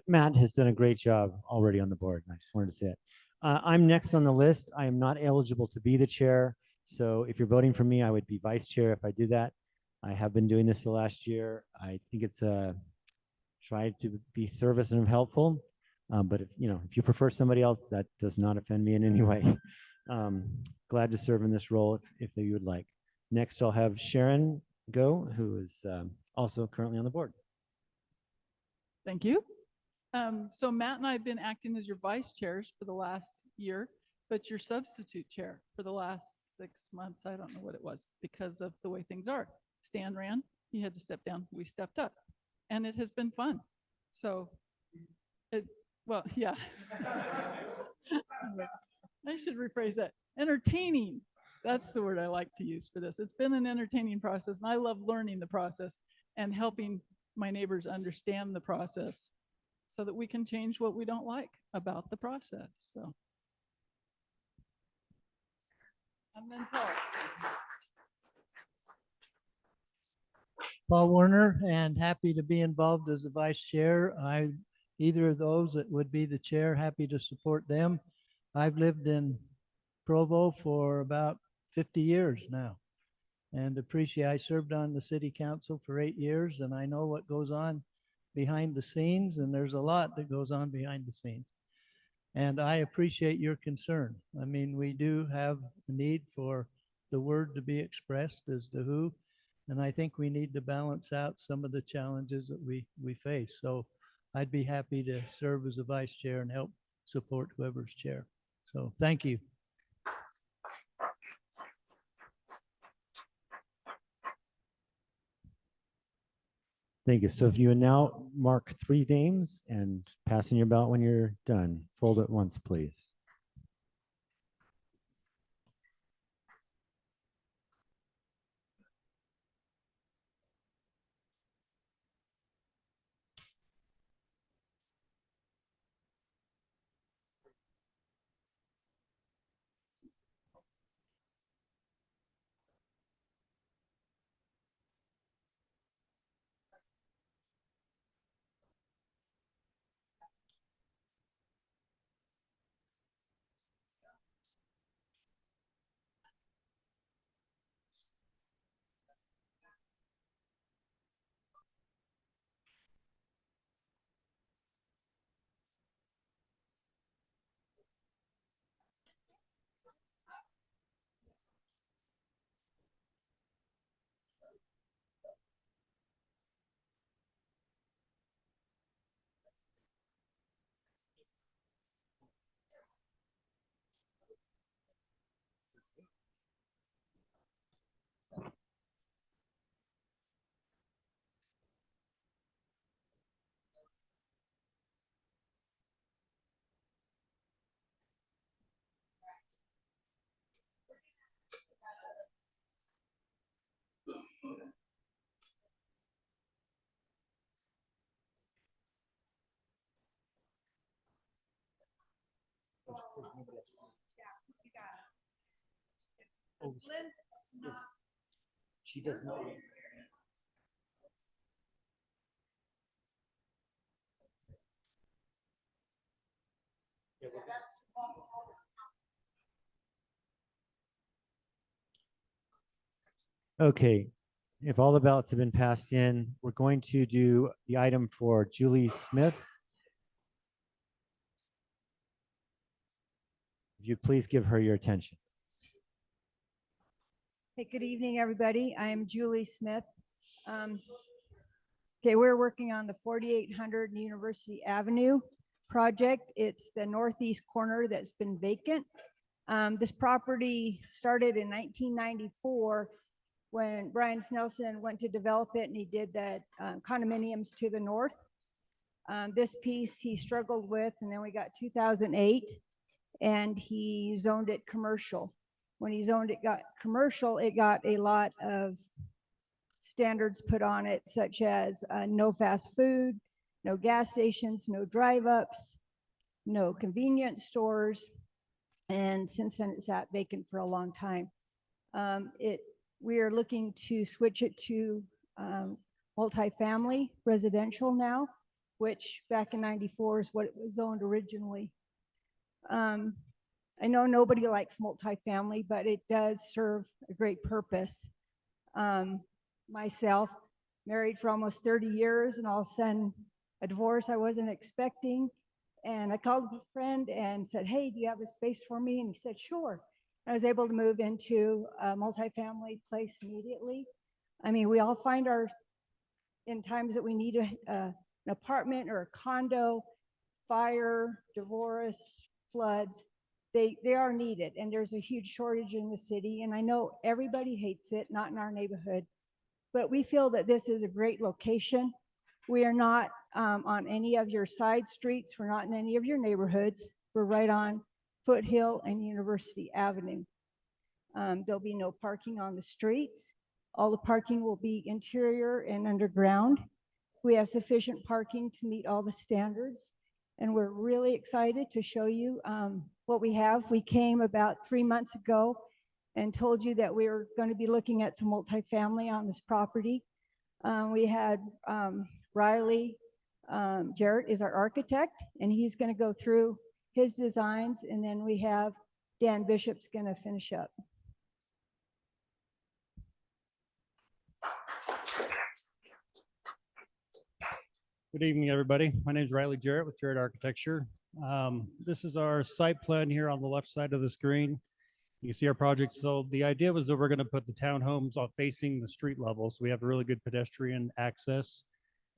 Matt has done a great job already on the board. I just wanted to say it. I'm next on the list. I am not eligible to be the chair. So if you're voting for me, I would be vice chair if I do that. I have been doing this for the last year. I think it's try to be service and helpful. But if you prefer somebody else, that does not offend me in any way. Glad to serve in this role if you would like. Next, I'll have Sharon go, who is also currently on the board. Thank you. So Matt and I have been acting as your vice chairs for the last year, but your substitute chair for the last 6 months. I don't know what it was because of the way things are. Stan ran, he had to step down, we stepped up, and it has been fun. So, yeah. I should rephrase that. Entertaining. That's the word I like to use for this. It's been an entertaining process, and I love learning the process and helping my neighbors understand the process so that we can change what we don't like about the process. So. And then Paul. Paul Werner, and happy to be involved as the vice chair. Either of those that would be the chair, happy to support them. I've lived in Provo for about 50 years now and I served on the city council for 8 years, and I know what goes on behind the scenes, and there's a lot that goes on behind the scenes. And I appreciate your concern. I mean, we do have a need for the word to be expressed as to who, and I think we need to balance out some of the challenges that we face. So I'd be happy to serve as a vice chair and help support whoever's chair. So thank you. Thank you. So if you would now mark 3 names and pass in your ballot when you're done, fold it once, please. She does not. Okay, if all the ballots have been passed in, we're going to do the item for Julie Smith. If you'd please give her your attention. Hey, good evening, everybody. I am Julie Smith. Okay, we're working on the 4800 University Avenue project. It's the northeast corner that's been vacant. This property started in 1994 when Brian Snelson went to develop it, and he did that condominiums to the north. This piece he struggled with, and then we got 2008, and he zoned it commercial. When he zoned it got commercial, it got a lot of standards put on it, such as no fast food, no gas stations, no drive-ups, no convenience stores. And since then, it's sat vacant for a long time. We are looking to switch it to multifamily residential now, which back in 94 is what it was zoned originally. I know nobody likes multifamily, but it does serve a great purpose. Myself, married for almost 30 years, and all of a sudden a divorce I wasn't expecting. And I called a friend and said, hey, do you have a space for me? And he said, sure. I was able to move into a multifamily place immediately. I mean, we all find in times that we need an apartment or a condo, fire, divorce, floods, they are needed. And there's a huge shortage in the city. And I know everybody hates it, not in our neighborhood, but we feel that this is a great location. We are not on any of your side streets. We're not in any of your neighborhoods. We're right on Foothill and University Avenue. There'll be no parking on the streets. All the parking will be interior and underground. We have sufficient parking to meet all the standards. And we're really excited to show you what we have. We came about 3 months ago and told you that we were going to be looking at some multifamily on this property. We had Riley Jarrett is our architect, and he's going to go through his designs, and then we have Dan Bishop's going to finish up. Good evening, everybody. My name is Riley Jarrett with Jarrett Architecture. This is our site plan here on the left side of the screen. You can see our project. So the idea was that we're going to put the townhomes all facing the street level. So we have a really good pedestrian access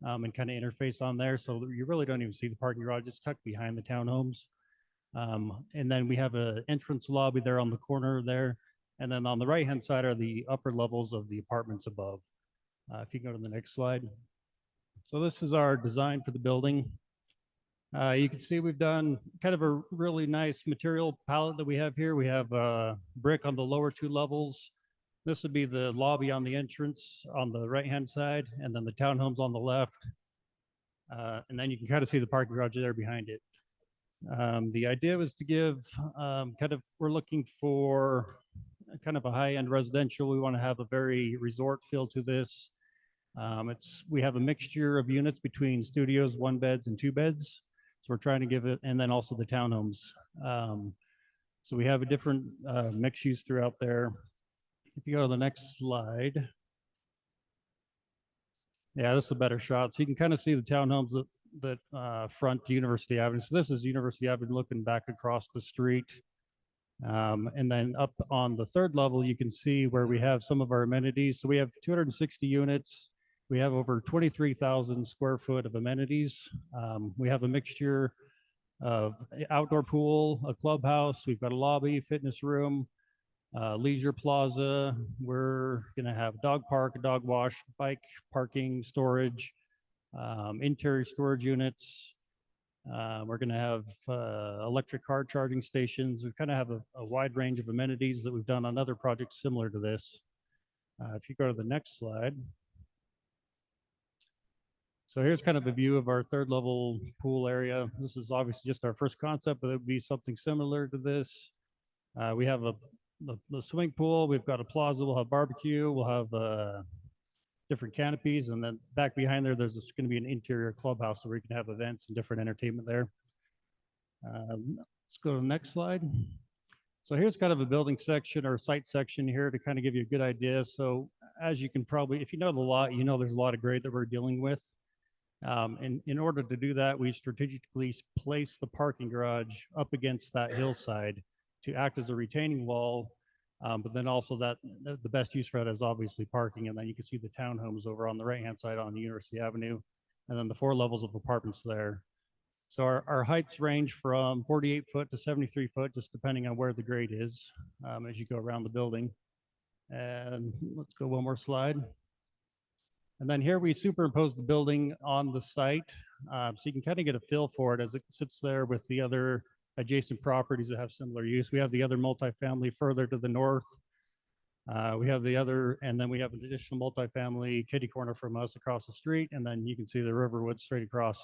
and kind of interface on there. So you really don't even see the parking garage. It's tucked behind the townhomes. And then we have an entrance lobby there on the corner there. And then on the right-hand side are the upper levels of the apartments above. If you can go to the next slide. So this is our design for the building. You can see we've done kind of a really nice material palette that we have here. We have brick on the lower 2 levels. This would be the lobby on the entrance on the right-hand side, and then the townhomes on the left. And then you can kind of see the parking garage there behind it. The idea was to give we're looking for kind of a high-end residential. We want to have a very resort feel to this. We have a mixture of units between studios, 1 beds and 2 beds. So we're trying to give it, and then also the townhomes. So we have a different mixed use throughout there. If you go to the next slide. Yeah, this is a better shot. So you can kind of see the townhomes that front University Avenue. So this is University Avenue looking back across the street. And then up on the 3rd level, you can see where we have some of our amenities. So we have 260 units. We have over 23,000 square foot of amenities. We have a mixture of outdoor pool, a clubhouse. We've got a lobby, fitness room, leisure plaza. We're gonna have a dog park, a dog wash, bike parking, storage, interior storage units. We're gonna have electric car charging stations. We kind of have a wide range of amenities that we've done on other projects similar to this. If you go to the next slide. So here's kind of a view of our 3rd level pool area. This is obviously just our first concept, but it would be something similar to this. We have the swimming pool. We've got a plaza. We'll have barbecue. We'll have different canopies. And then back behind there, there's going to be an interior clubhouse where we can have events and different entertainment there. Let's go to the next slide. So here's kind of a building section or site section here to kind of give you a good idea. So as you can probably, if you know the lot, you know there's a lot of grade that we're dealing with. And in order to do that, we strategically place the parking garage up against that hillside to act as a retaining wall. But then also the best use for that is obviously parking. And then you can see the townhomes over on the right-hand side on University Avenue, and then the 4 levels of apartments there. So our heights range from 48 foot to 73 foot, just depending on where the grade is as you go around the building. And let's go one more slide. And then here we superimpose the building on the site. So you can kind of get a feel for it as it sits there with the other adjacent properties that have similar use. We have the other multifamily further to the north. We have the other, and then we have an additional multifamily kitty corner from us across the street. And then you can see the Riverwood straight across.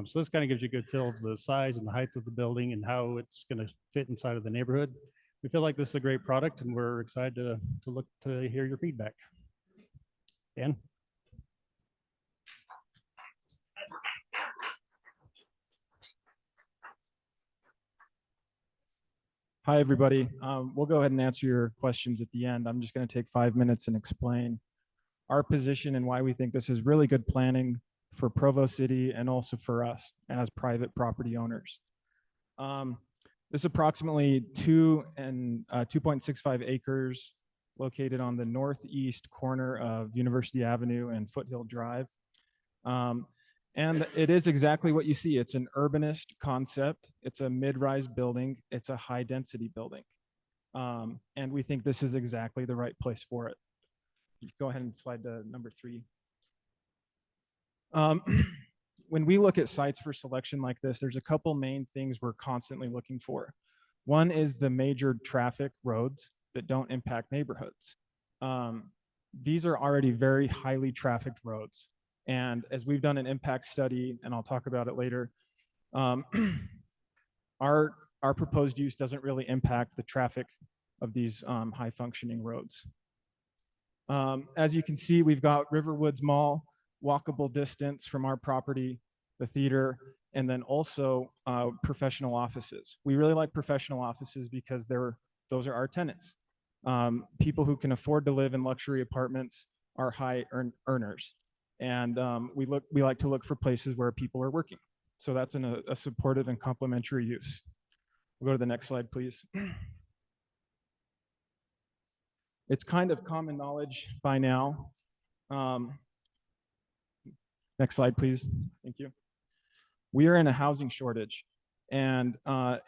So this kind of gives you a good feel of the size and the height of the building and how it's going to fit inside of the neighborhood. We feel like this is a great product, and we're excited to look to hear your feedback. Dan? Hi, everybody. We'll go ahead and answer your questions at the end. I'm just going to take 5 minutes and explain our position and why we think this is really good planning for Provo City and also for us as private property owners. This is approximately 2.65 acres located on the northeast corner of University Avenue and Foothill Drive. And it is exactly what you see. It's an urbanist concept. It's a mid-rise building. It's a high-density building. And we think this is exactly the right place for it. Go ahead and slide to number 3. When we look at sites for selection like this, there's a couple main things we're constantly looking for. One is the major traffic roads that don't impact neighborhoods. These are already very highly trafficked roads. And as we've done an impact study, and I'll talk about it later, our proposed use doesn't really impact the traffic of these high functioning roads. As you can see, we've got Riverwoods Mall, walkable distance from our property, the theater, and then also professional offices. We really like professional offices because those are our tenants. People who can afford to live in luxury apartments are high earners. And we like to look for places where people are working. So that's a supportive and complementary use. We'll go to the next slide, please. It's kind of common knowledge by now. Next slide, please. Thank you. We are in a housing shortage. And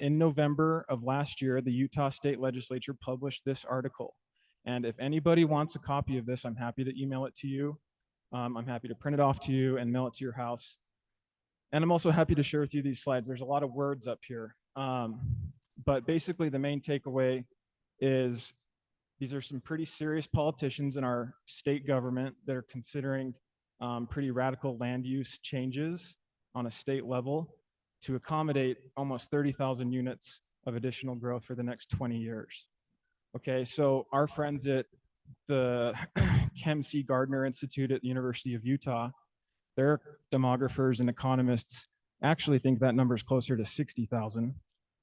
in November of last year, the Utah State Legislature published this article. And if anybody wants a copy of this, I'm happy to email it to you. I'm happy to print it off to you and mail it to your house. And I'm also happy to share with you these slides. There's a lot of words up here. But basically, the main takeaway is these are some pretty serious politicians in our state government that are considering pretty radical land use changes on a state level to accommodate almost 30,000 units of additional growth for the next 20 years. Okay, so our friends at the Chem C. Gardner Institute at the University of Utah, their demographers and economists actually think that number is closer to 60,000.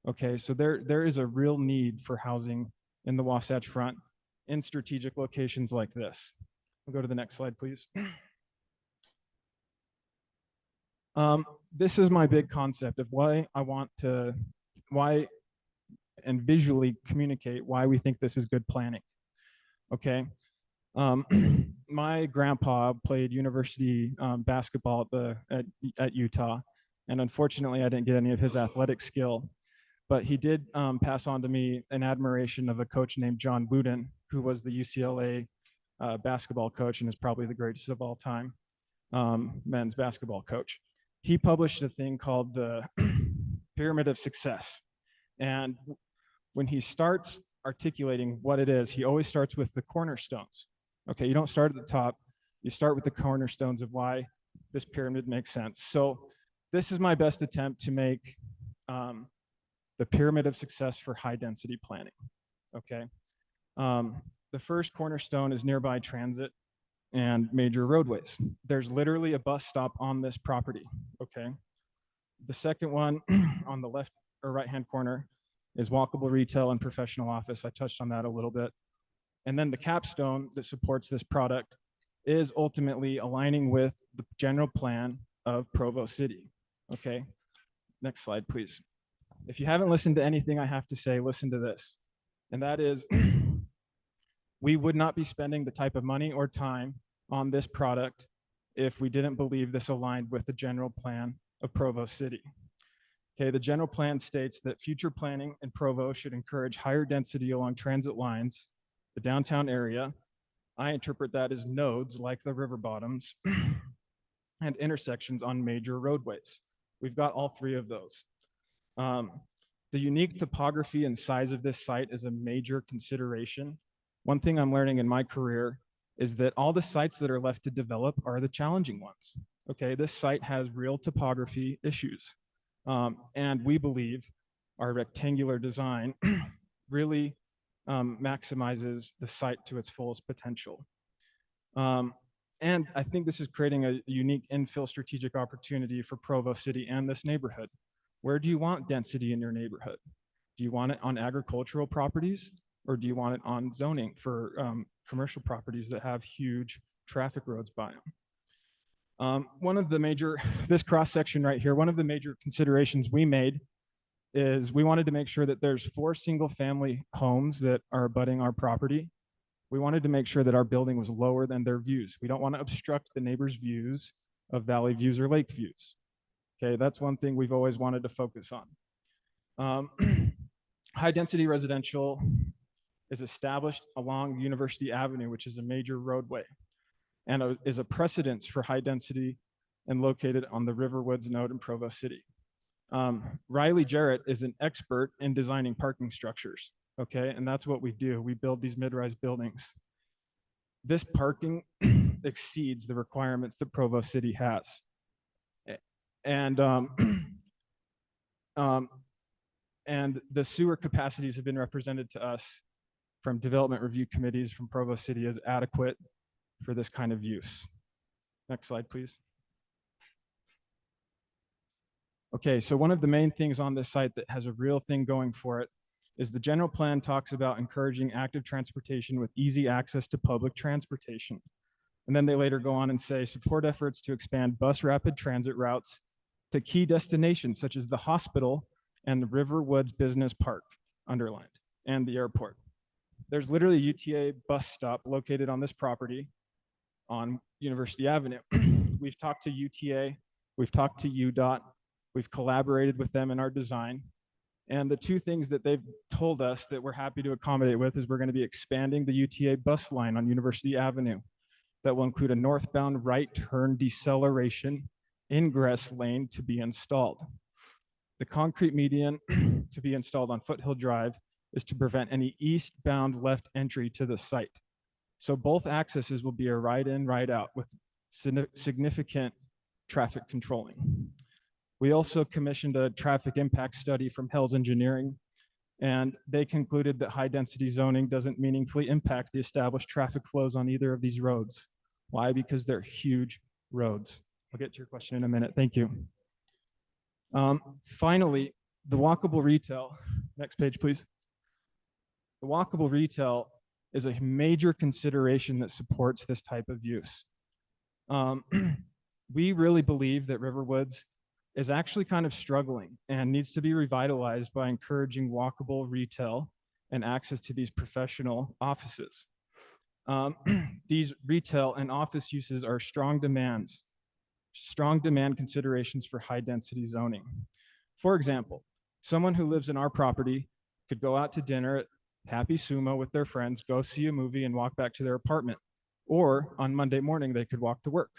Okay, so there is a real need for housing in the Wasatch Front in strategic locations like this. We'll go to the next slide, please. This is my big concept of why and visually communicate why we think this is good planning. Okay. My grandpa played university basketball at Utah, and unfortunately I didn't get any of his athletic skill, but he did pass on to me an admiration of a coach named John Wooden, who was the UCLA basketball coach and is probably the greatest of all time, men's basketball coach. He published a thing called the Pyramid of Success. And when he starts articulating what it is, he always starts with the cornerstones. Okay, you don't start at the top, you start with the cornerstones of why this pyramid makes sense. So this is my best attempt to make the pyramid of success for high density planning. Okay, the first cornerstone is nearby transit and major roadways. There's literally a bus stop on this property. Okay, the second one on the left or right hand corner is walkable retail and professional office. I touched on that a little bit. And then the capstone that supports this product is ultimately aligning with the general plan of Provo City. Okay, next slide, please. If you haven't listened to anything I have to say, listen to this. And that is, we would not be spending the type of money or time on this product if we didn't believe this aligned with the general plan of Provo City. Okay, the general plan states that future planning in Provo should encourage higher density along transit lines, the downtown area. I interpret that as nodes like the Riverbottoms and intersections on major roadways. We've got all three of those. The unique topography and size of this site is a major consideration. One thing I'm learning in my career is that all the sites that are left to develop are the challenging ones. Okay, this site has real topography issues. And we believe our rectangular design really maximizes the site to its fullest potential. And I think this is creating a unique infill strategic opportunity for Provo City and this neighborhood. Where do you want density in your neighborhood? Do you want it on agricultural properties, or do you want it on zoning for commercial properties that have huge traffic roads by them? One of the major, this cross section right here, one of the major considerations we made is we wanted to make sure that there's 4 single family homes that are abutting our property. We wanted to make sure that our building was lower than their views. We don't want to obstruct the neighbors' views of valley views or lake views. Okay, that's one thing we've always wanted to focus on. High density residential is established along University Avenue, which is a major roadway, and is a precedence for high density and located on the Riverwoods node in Provo City. Riley Jarrett is an expert in designing parking structures, okay? And that's what we do. We build these mid-rise buildings. This parking exceeds the requirements that Provo City has. And and the sewer capacities have been represented to us from development review committees from Provo City as adequate for this kind of use. Next slide, please. Okay, so one of the main things on this site that has a real thing going for it is the general plan talks about encouraging active transportation with easy access to public transportation. And then they later go on and say, support efforts to expand bus rapid transit routes to key destinations such as the hospital and the Riverwoods Business Park, underlined, and the airport. There's literally a UTA bus stop located on this property on University Avenue. We've talked to UTA, we've talked to UDOT, we've collaborated with them in our design. And the two things that they've told us that we're happy to accommodate with is we're going to be expanding the UTA bus line on University Avenue. That will include a northbound right turn deceleration ingress lane to be installed. The concrete median to be installed on Foothill Drive is to prevent any eastbound left entry to the site. So both accesses will be a right in, right out with significant traffic controlling. We also commissioned a traffic impact study from Hells Engineering, and they concluded that high density zoning doesn't meaningfully impact the established traffic flows on either of these roads. Why? Because they're huge roads. I'll get to your question in a minute. Thank you. Finally, the walkable retail. Next page, please. The walkable retail is a major consideration that supports this type of use. We really believe that Riverwoods is actually kind of struggling and needs to be revitalized by encouraging walkable retail and access to these professional offices. These retail and office uses are strong demand considerations for high density zoning. For example, someone who lives in our property could go out to dinner at Happy Sumo with their friends, go see a movie and walk back to their apartment. Or on Monday morning, they could walk to work.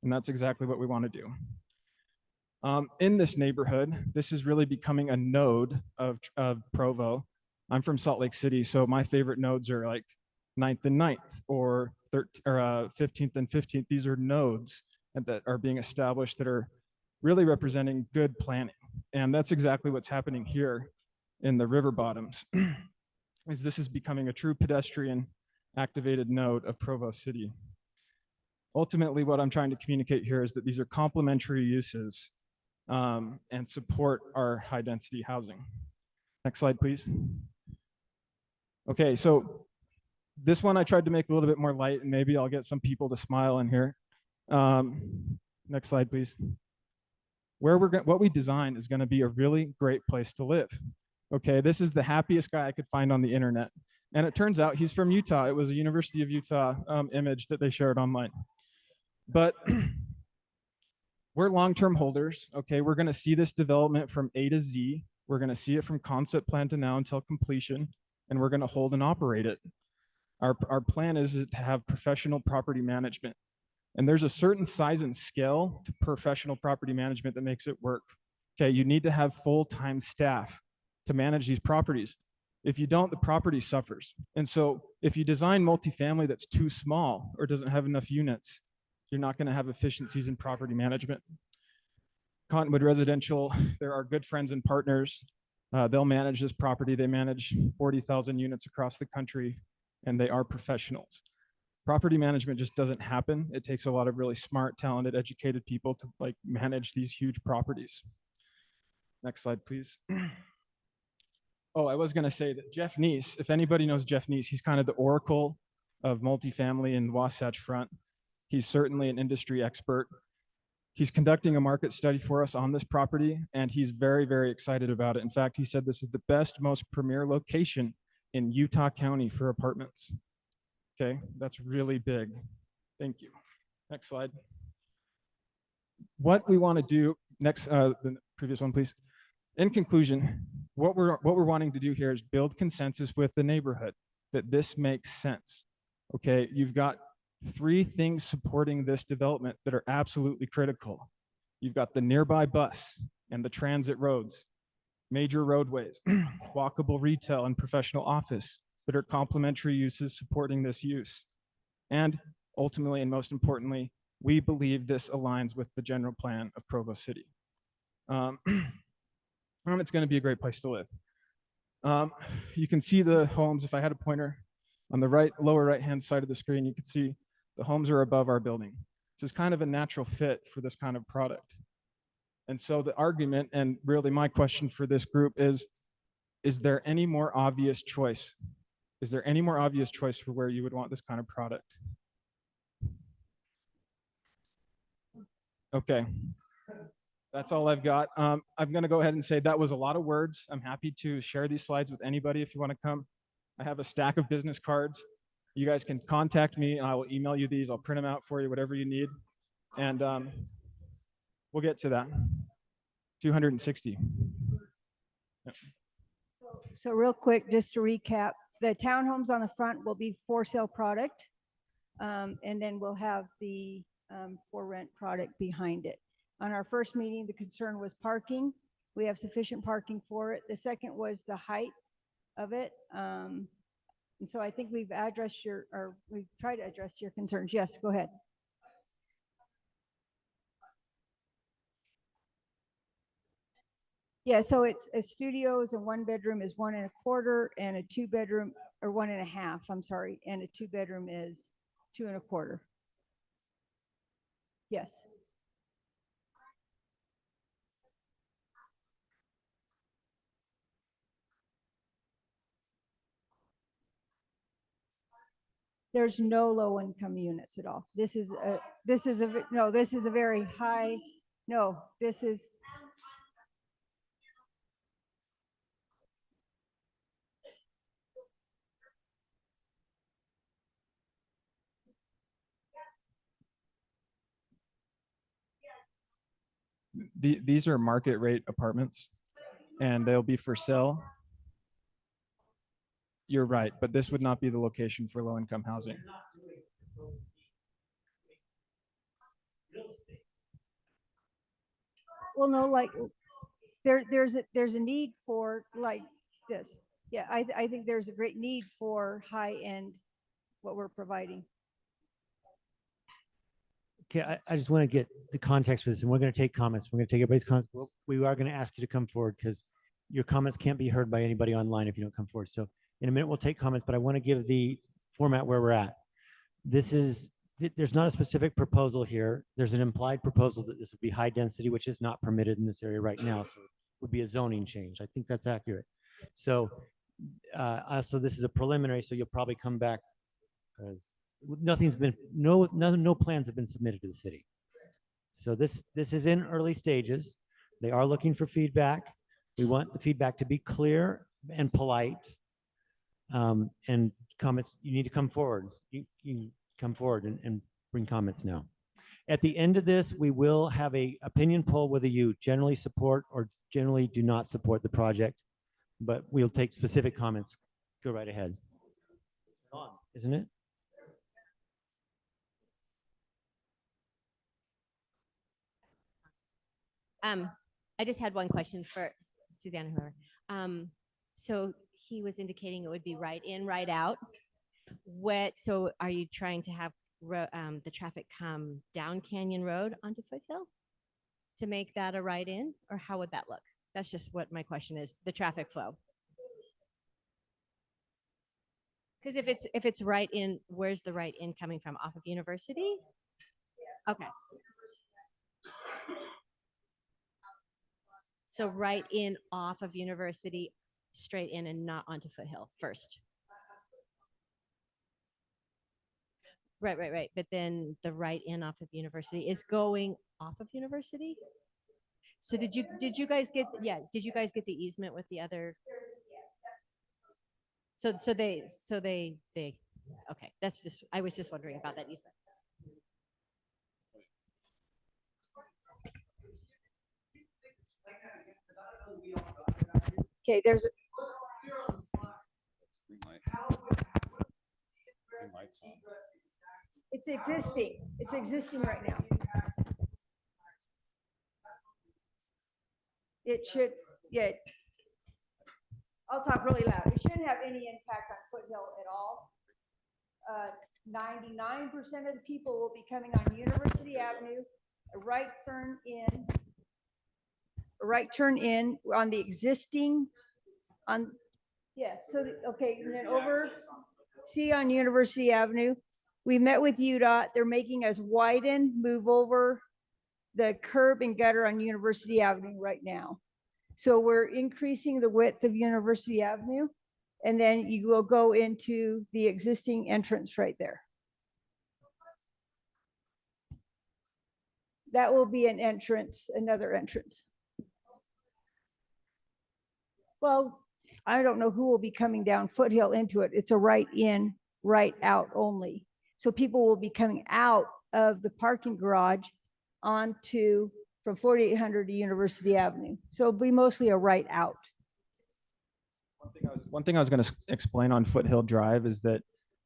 And that's exactly what we want to do. In this neighborhood, this is really becoming a node of Provo. I'm from Salt Lake City, so my favorite nodes are like 9th and 9th or 15th and 15th. These are nodes that are being established that are really representing good planning. And that's exactly what's happening here in the Riverbottoms. Is this is becoming a true pedestrian activated node of Provo City. Ultimately, what I'm trying to communicate here is that these are complementary uses and support our high density housing. Next slide, please. Okay, so this one I tried to make a little bit more light, and maybe I'll get some people to smile in here. Next slide, please. What we designed is going to be a really great place to live. Okay, this is the happiest guy I could find on the internet. And it turns out he's from Utah. It was a University of Utah image that they shared online. But we're long-term holders. Okay, we're going to see this development from A to Z. We're going to see it from concept plan to now until completion, and we're going to hold and operate it. Our plan is to have professional property management. And there's a certain size and scale to professional property management that makes it work. Okay, you need to have full-time staff to manage these properties. If you don't, the property suffers. And so if you design multifamily that's too small or doesn't have enough units, you're not going to have efficiencies in property management. Cottonwood Residential, they're our good friends and partners. They'll manage this property. They manage 40,000 units across the country, and they are professionals. Property management just doesn't happen. It takes a lot of really smart, talented, educated people to manage these huge properties. Next slide, please. Oh, I was going to say that Jeff Neese, if anybody knows Jeff Neese, he's kind of the oracle of multifamily in Wasatch Front. He's certainly an industry expert. He's conducting a market study for us on this property, and he's very, very excited about it. In fact, he said this is the best, most premier location in Utah County for apartments. Okay, that's really big. Thank you. Next slide. What we want to do next, the previous one, please. In conclusion, what we're wanting to do here is build consensus with the neighborhood that this makes sense. Okay, you've got 3 things supporting this development that are absolutely critical. You've got the nearby bus and the transit roads, major roadways, walkable retail and professional office that are complementary uses supporting this use. And ultimately, and most importantly, we believe this aligns with the general plan of Provo City. It's going to be a great place to live. You can see the homes. If I had a pointer on the lower right-hand side of the screen, you can see the homes are above our building. This is kind of a natural fit for this kind of product. And so the argument, and really my question for this group is there any more obvious choice? Is there any more obvious choice for where you would want this kind of product? Okay. That's all I've got. I'm going to go ahead and say that was a lot of words. I'm happy to share these slides with anybody if you want to come. I have a stack of business cards. You guys can contact me and I will email you these. I'll print them out for you, whatever you need. And we'll get to that. 260. Yep. So real quick, just to recap, the townhomes on the front will be for sale product. And then we'll have the for rent product behind it. On our first meeting, the concern was parking. We have sufficient parking for it. The second was the height of it. And so I think we've addressed we've tried to address your concerns. Yes, go ahead. Yeah, so it's a studios, and 1 bedroom is 1 1/4, and a 2 bedroom, or 1 1/2, I'm sorry, and a 2 bedroom is 2 1/4. Yes. There's no low income units at all. This is a very high, no, this is. These are market rate apartments and they'll be for sale. You're right, but this would not be the location for low income housing. Well, no, like there's a need for like this. Yeah, I think there's a great need for high end, what we're providing. Okay, I just want to get the context for this, and we're going to take comments. We're going to take everybody's comments. We are going to ask you to come forward because your comments can't be heard by anybody online if you don't come forward. So in a minute, we'll take comments, but I want to give the format where we're at. There's not a specific proposal here. There's an implied proposal that this would be high density, which is not permitted in this area right now. So it would be a zoning change. I think that's accurate. So so this is a preliminary, so you'll probably come back because no plans have been submitted to the city. So this is in early stages. They are looking for feedback. We want the feedback to be clear and polite. And comments, you need to come forward. You come forward and bring comments now. At the end of this, we will have a opinion poll whether you generally support or generally do not support the project, but we'll take specific comments. Go right ahead. It's on, isn't it? I just had one question for Suzanne, whoever. So he was indicating it would be right in, right out. So are you trying to have the traffic come down Canyon Road onto Foothill to make that a right in, or how would that look? That's just what my question is, the traffic flow. Because if it's right in, where's the right in coming from? Off of University? Okay. So right in off of University, straight in and not onto Foothill first. Right. But then the right in off of University is going off of University. So did you guys get the easement with the other? So they okay. That's just, I was just wondering about that easement. Okay, there's it's existing right now. It should, yeah. I'll talk really loud. It shouldn't have any impact on Foothill at all. 99% of the people will be coming on University Avenue, a right turn in on the existing, yeah, so, okay, and then over, see on University Avenue, we met with UDOT, they're making us widen, move over the curb and gutter on University Avenue right now. So we're increasing the width of University Avenue, and then you will go into the existing entrance right there. That will be an entrance, another entrance. Well, I don't know who will be coming down Foothill into it. It's a right in, right out only. So people will be coming out of the parking garage onto from 4800 to University Avenue. So it'll be mostly a right out. One thing I was going to explain on Foothill Drive is that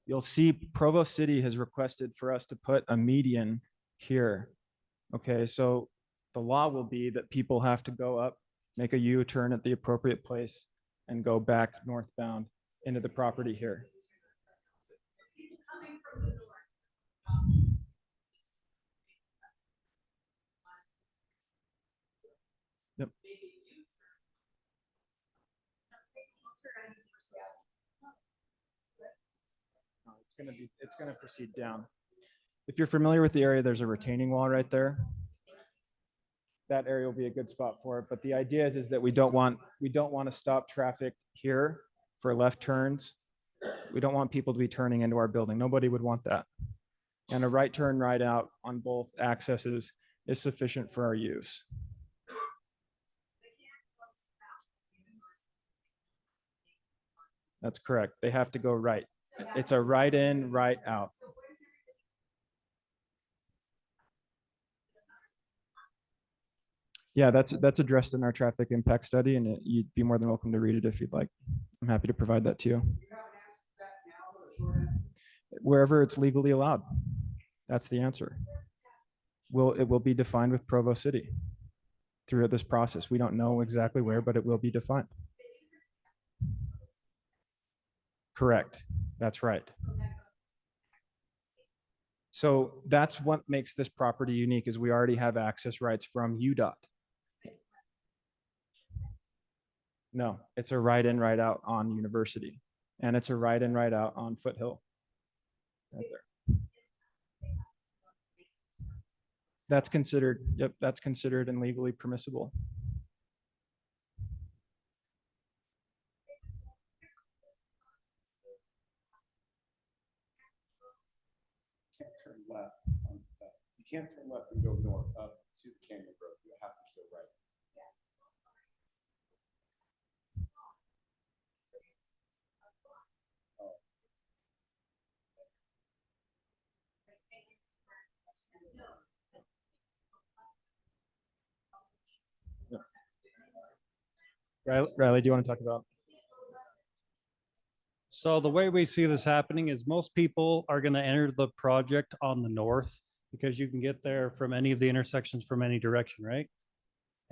you'll see Provo City has requested for us to put a median here. Okay, so the law will be that people have to go up, make a U-turn at the appropriate place, and go back northbound into the property here. Yep. It's gonna proceed down. If you're familiar with the area, there's a retaining wall right there. That area will be a good spot for it. But the idea is that we don't want to stop traffic here for left turns. We don't want people to be turning into our building. Nobody would want that. And a right turn, right out on both accesses is sufficient for our use. That's correct. They have to go right. It's a right in, right out. Yeah, that's addressed in our traffic impact study, and you'd be more than welcome to read it if you'd like. I'm happy to provide that to you. Wherever it's legally allowed. That's the answer. It will be defined with Provo City throughout this process. We don't know exactly where, but it will be defined. Correct. That's right. So that's what makes this property unique, is we already have access rights from UDOT. No, it's a right in, right out on University, and it's a right in, right out on Foothill. Right there. That's considered, yep, that's considered and legally permissible. Turn left. You can't turn left and go north up to Canyon Road. You have to go right. Riley, do you want to talk about? So the way we see this happening is most people are going to enter the project on the north because you can get there from any of the intersections from any direction, right?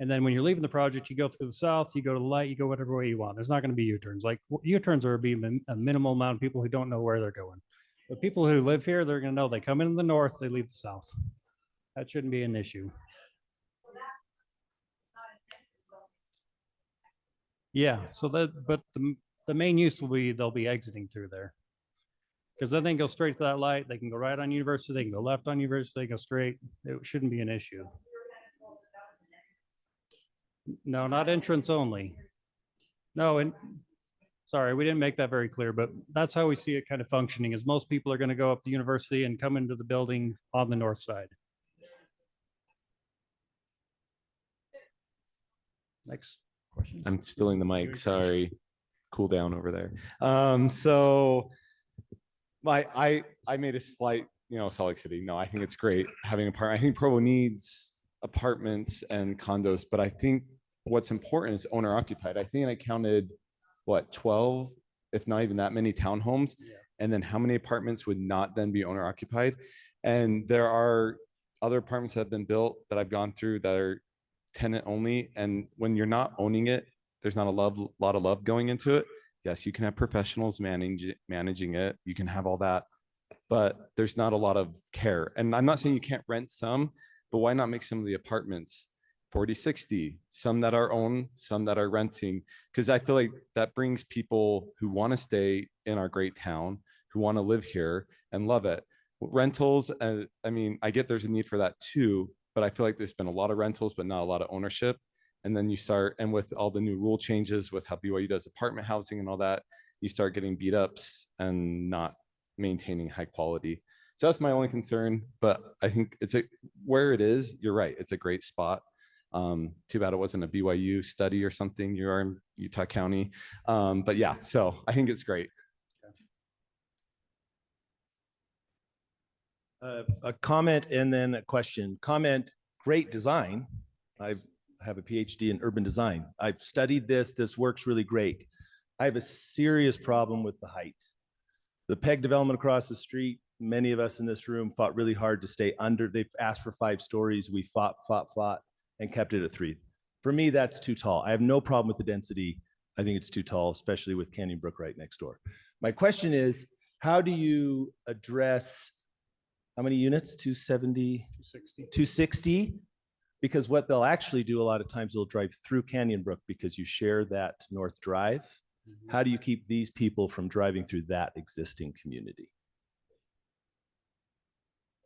And then when you're leaving the project, you go through the south, you go to the light, you go whatever way you want. There's not going to be U-turns. Like U-turns are being a minimal amount of people who don't know where they're going. The people who live here, they're going to know they come in the north, they leave the south. That shouldn't be an issue. Yeah, so but the main use will be they'll be exiting through there. Because then they can go straight to that light, they can go right on University, they can go left on University, they go straight. It shouldn't be an issue. No, not entrance only. No, and sorry, we didn't make that very clear, but that's how we see it kind of functioning, is most people are going to go up to University and come into the building on the north side. Next question. I'm stealing the mic. Sorry. Cool down over there. So I made a slight, Salt Lake City. No, I think it's great having a part. I think Provo needs apartments and condos, but I think what's important is owner occupied. I think I counted 12, if not even that many townhomes. Yeah. And then how many apartments would not then be owner occupied? And there are other apartments that have been built that I've gone through that are tenant only. And when you're not owning it, there's not a lot of love going into it. Yes, you can have professionals managing it. You can have all that, but there's not a lot of care. And I'm not saying you can't rent some, but why not make some of the apartments 40/60, some that are owned, some that are renting? Because I feel like that brings people who want to stay in our great town, who want to live here and love it. Rentals, I mean, I get there's a need for that too, but I feel like there's been a lot of rentals, but not a lot of ownership. And then you start, and with all the new rule changes with how BYU does apartment housing and all that, you start getting beat ups and not maintaining high quality. So that's my only concern, but I think where it is, you're right. It's a great spot. Too bad it wasn't a BYU study or something. You are in Utah County. But yeah, so I think it's great. A comment and then a question. Comment, great design. I have a PhD in urban design. I've studied this. This works really great. I have a serious problem with the height. The PEG development across the street, many of us in this room fought really hard to stay under. They've asked for 5 stories. We fought, and kept it at 3. For me, that's too tall. I have no problem with the density. I think it's too tall, especially with Canyon Brook right next door. My question is, how do you address, how many units? 270? 260? Because what they'll actually do a lot of times, they'll drive through Canyon Brook because you share that north drive. How do you keep these people from driving through that existing community?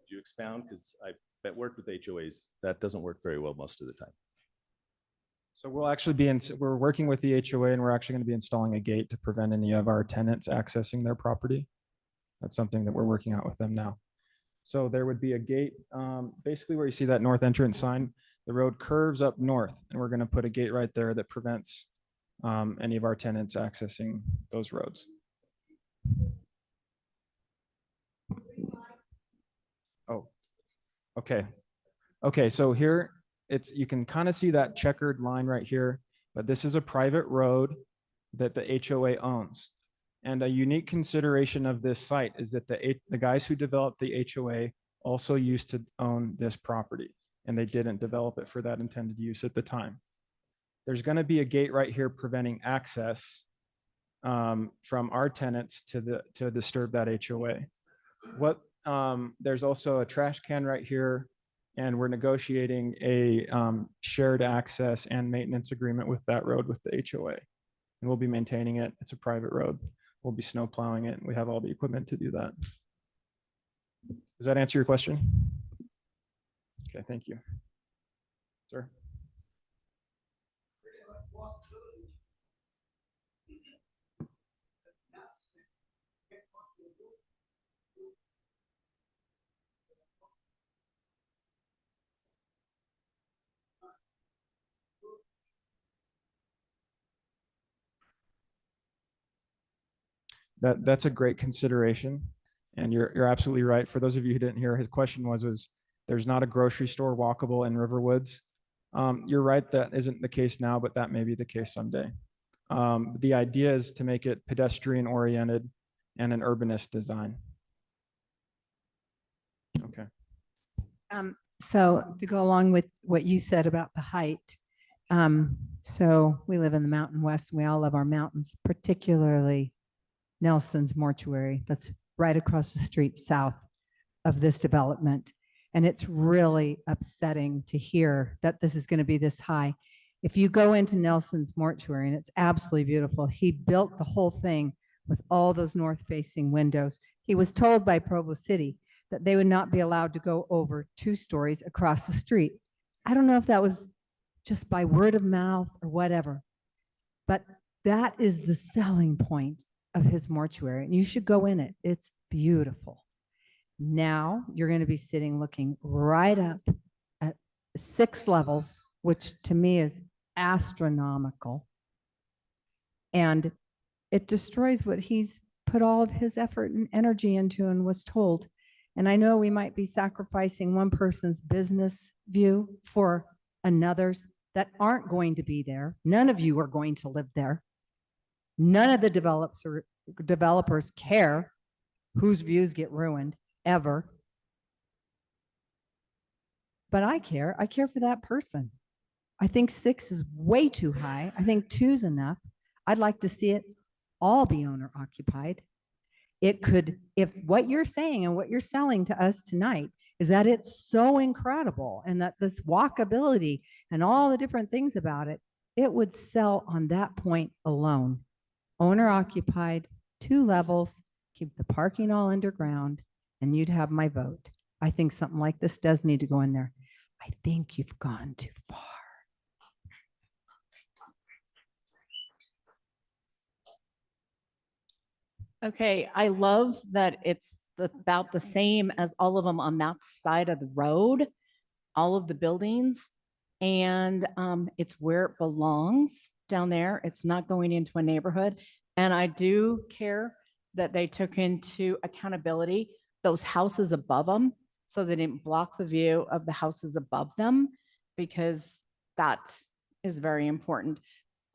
Do you expound? Because I've worked with HOAs. That doesn't work very well most of the time. So we'll actually we're working with the HOA, and we're actually going to be installing a gate to prevent any of our tenants accessing their property. That's something that we're working out with them now. So there would be a gate, basically where you see that north entrance sign, the road curves up north, and we're going to put a gate right there that prevents any of our tenants accessing those roads. Oh, okay. Okay, so here you can kind of see that checkered line right here, but this is a private road that the HOA owns. And a unique consideration of this site is that the guys who developed the HOA also used to own this property, and they didn't develop it for that intended use at the time. There's going to be a gate right here preventing access from our tenants to disturb that HOA. There's also a trash can right here, and we're negotiating a shared access and maintenance agreement with that road with the HOA. And we'll be maintaining it. It's a private road. We'll be snow plowing it. We have all the equipment to do that. Does that answer your question? Okay, thank you. Sir? That's a great consideration, and you're absolutely right. For those of you who didn't hear, his question was there's not a grocery store walkable in Riverwoods. You're right, that isn't the case now, but that may be the case someday. The idea is to make it pedestrian oriented and an urbanist design. Okay. So to go along with what you said about the height, so we live in the Mountain West, and we all love our mountains, particularly Nelson's Mortuary. That's right across the street south of this development. And it's really upsetting to hear that this is going to be this high. If you go into Nelson's Mortuary, and it's absolutely beautiful, he built the whole thing with all those north-facing windows. He was told by Provo City that they would not be allowed to go over 2 stories across the street. I don't know if that was just by word of mouth or whatever, but that is the selling point of his mortuary, and you should go in it. It's beautiful. Now you're going to be sitting looking right up at 6 levels, which to me is astronomical. And it destroys what he's put all of his effort and energy into and was told. And I know we might be sacrificing one person's business view for another's that aren't going to be there. None of you are going to live there. None of the developers care whose views get ruined ever. But I care. I care for that person. I think 6 is way too high. I think 2 is enough. I'd like to see it all be owner occupied. it could, if what you're saying and what you're selling to us tonight is that it's so incredible and that this walkability and all the different things about it, it would sell on that point alone. Owner occupied, 2 levels, keep the parking all underground, and you'd have my vote. I think something like this does need to go in there. I think you've gone too far. Okay, I love that it's about the same as all of them on that side of the road, all of the buildings. And it's where it belongs down there. It's not going into a neighborhood. And I do care that they took into accountability those houses above them so they didn't block the view of the houses above them, because that is very important.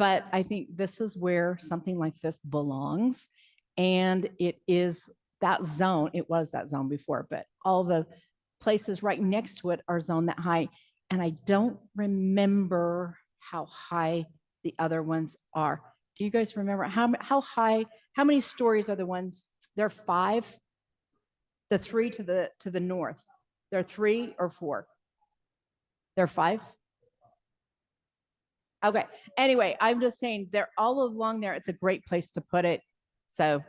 But I think this is where something like this belongs. And it is that zone. It was that zone before, but all the places right next to it are zoned that high. And I don't remember how high the other ones are. Do you guys remember how high, how many stories are the ones? They're 5. The 3 to the north. They're 3 or 4. They're 5. Okay. Anyway, I'm just saying they're all along there. It's a great place to put it. So I like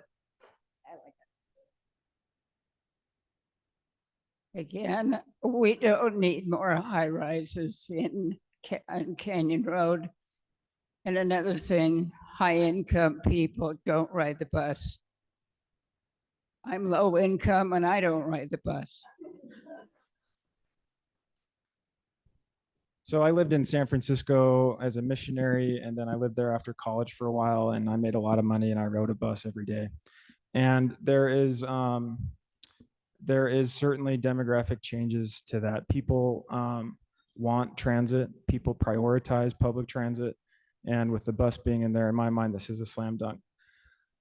it. Again, we don't need more high rises on Canyon Road. And another thing, high income people don't ride the bus. I'm low income and I don't ride the bus. So I lived in San Francisco as a missionary, and then I lived there after college for a while, and I made a lot of money and I rode a bus every day. And there is certainly demographic changes to that. People want transit, people prioritize public transit, and with the bus being in there, in my mind, this is a slam dunk.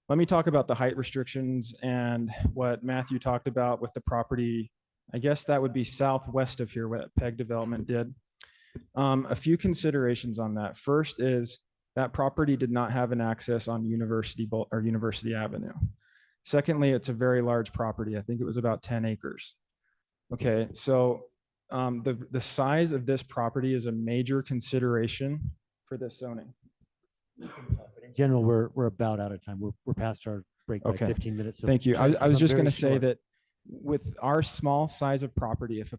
Let me talk about the height restrictions and what Matthew talked about with the property. I guess that would be southwest of here, what PEG Development did. A few considerations on that. First is that property did not have an access on University Avenue. Secondly, it's a very large property. I think it was about 10 acres. Okay, so the size of this property is a major consideration for this zoning. In general, we're about out of time. We're past our break by 15 minutes. So thank you. try to I was keep just them going to very say short. that with our small size of property, if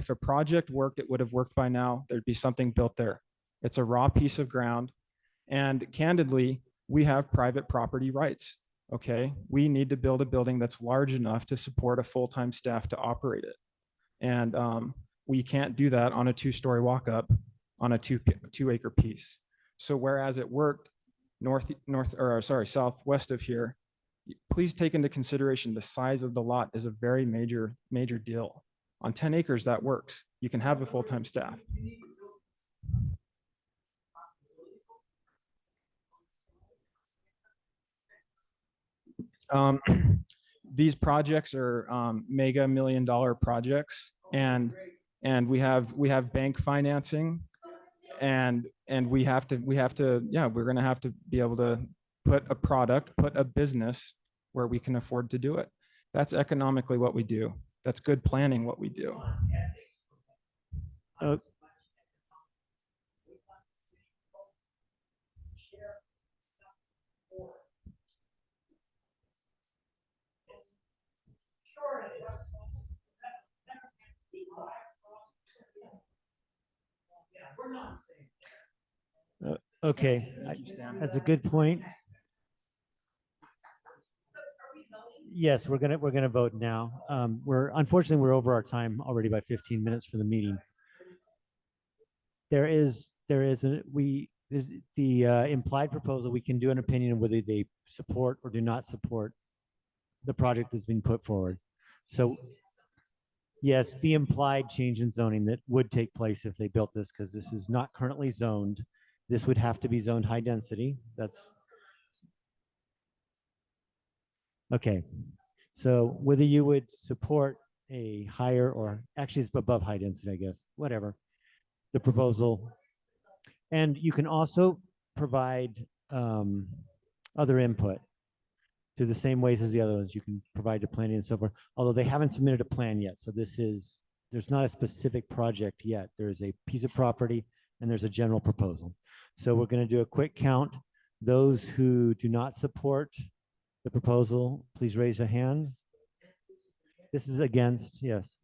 a project worked, it would have worked by now. There'd be something built there. It's a raw piece of ground. And candidly, we have private property rights. Okay. We need to build a building that's large enough to support a full-time staff to operate it. And we can't do that on a 2-story walk-up on a 2-acre piece. So whereas it worked southwest of here, please take into consideration the size of the lot is a very major deal. On 10 acres, that works. You can have a full-time staff. These projects are mega $1 million projects, and we have bank financing, and we're going to have to be able to put a business where we can afford to do it. That's economically what we do. That's good planning what we do. Okay, that's a good point. Yes, we're gonna vote now. Unfortunately we're over our time already by 15 minutes for the meeting. There's the implied proposal. We can do an opinion of whether they support or do not support the project that's been put forward. So yes, the implied change in zoning that would take place if they built this, because this is not currently zoned. This would have to be zoned high density. That's okay. So whether you would support a higher, or actually it's above high density, I guess, whatever, the proposal. And you can also provide other input through the same ways as the other ones. You can provide the planning and so forth, although they haven't submitted a plan yet. So there's not a specific project yet. There is a piece of property and there's a general proposal. So we're going to do a quick count. Those who do not support the proposal, please raise your hand. This is against, yes.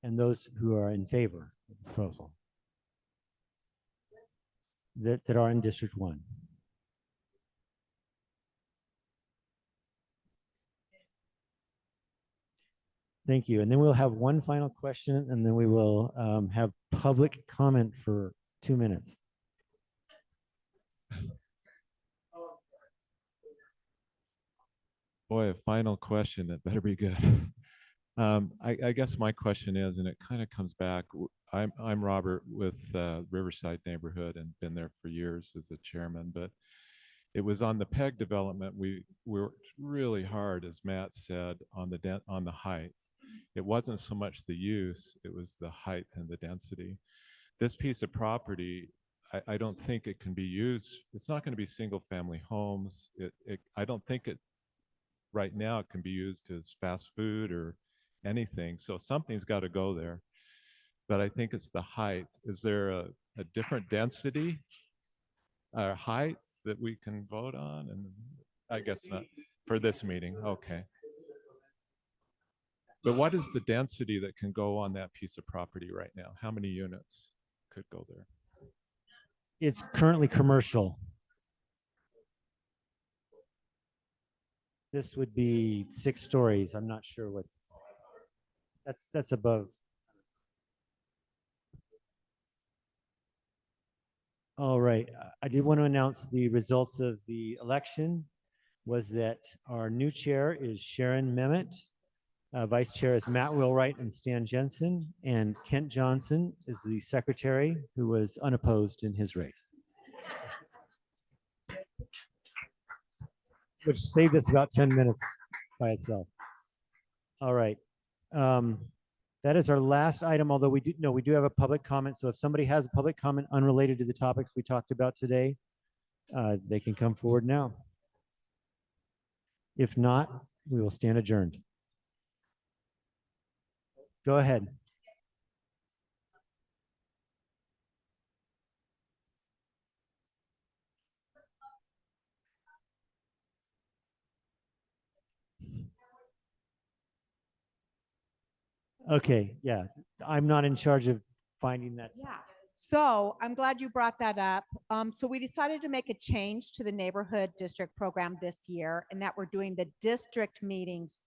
And those who are in favor of the proposal that are in District 1. Thank you. And then we'll have one final question, and then we will have public comment for 2 minutes. Boy, a final question that better be good. I guess my question is, and it kind of comes back, I'm Robert with Riverside neighborhood and been there for years as the chairman, but it was on the PEG development. We worked really hard, as Matt said, on the height. It wasn't so much the use, it was the height and the density. This piece of property, I don't think it can be used. It's not going to be single family homes. I don't think it right now it can be used as fast food or anything. So something's got to go there. But I think it's the height. Is there a different density or height that we can vote on? And I guess not for this meeting. Okay. But what is the density that can go on that piece of property right now? How many units could go there? It's currently commercial. This would be 6 stories. I'm not sure what. That's above. All right. I did want to announce the results of the election was that our new chair is Sharon Mehmet. Vice chair is Matt Wheelwright and Stan Jensen, and Kent Johnson is the secretary who was unopposed in his race, which saved us about 10 minutes by itself. All right. That is our last item, although we do have a public comment. So if somebody has a public comment unrelated to the topics we talked about today, they can come forward now. If not, we will stand adjourned. Go ahead. Okay, yeah, I'm not in charge of finding that. Yeah. So I'm glad you brought that up. So we decided to make a change to the neighborhood district program this year, and that we're doing the district meetings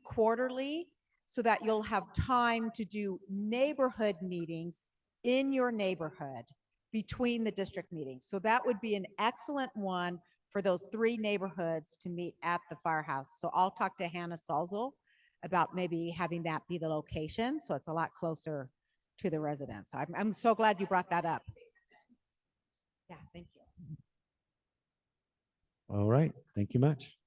quarterly so that you'll have time to do neighborhood meetings in your neighborhood between the district meetings. So that would be an excellent one for those 3 neighborhoods to meet at the firehouse. So I'll talk to Hannah Salzl about maybe having that be the location. So it's a lot closer to the residents. I'm so glad you brought that up. Yeah, thank you. All right, thank you much.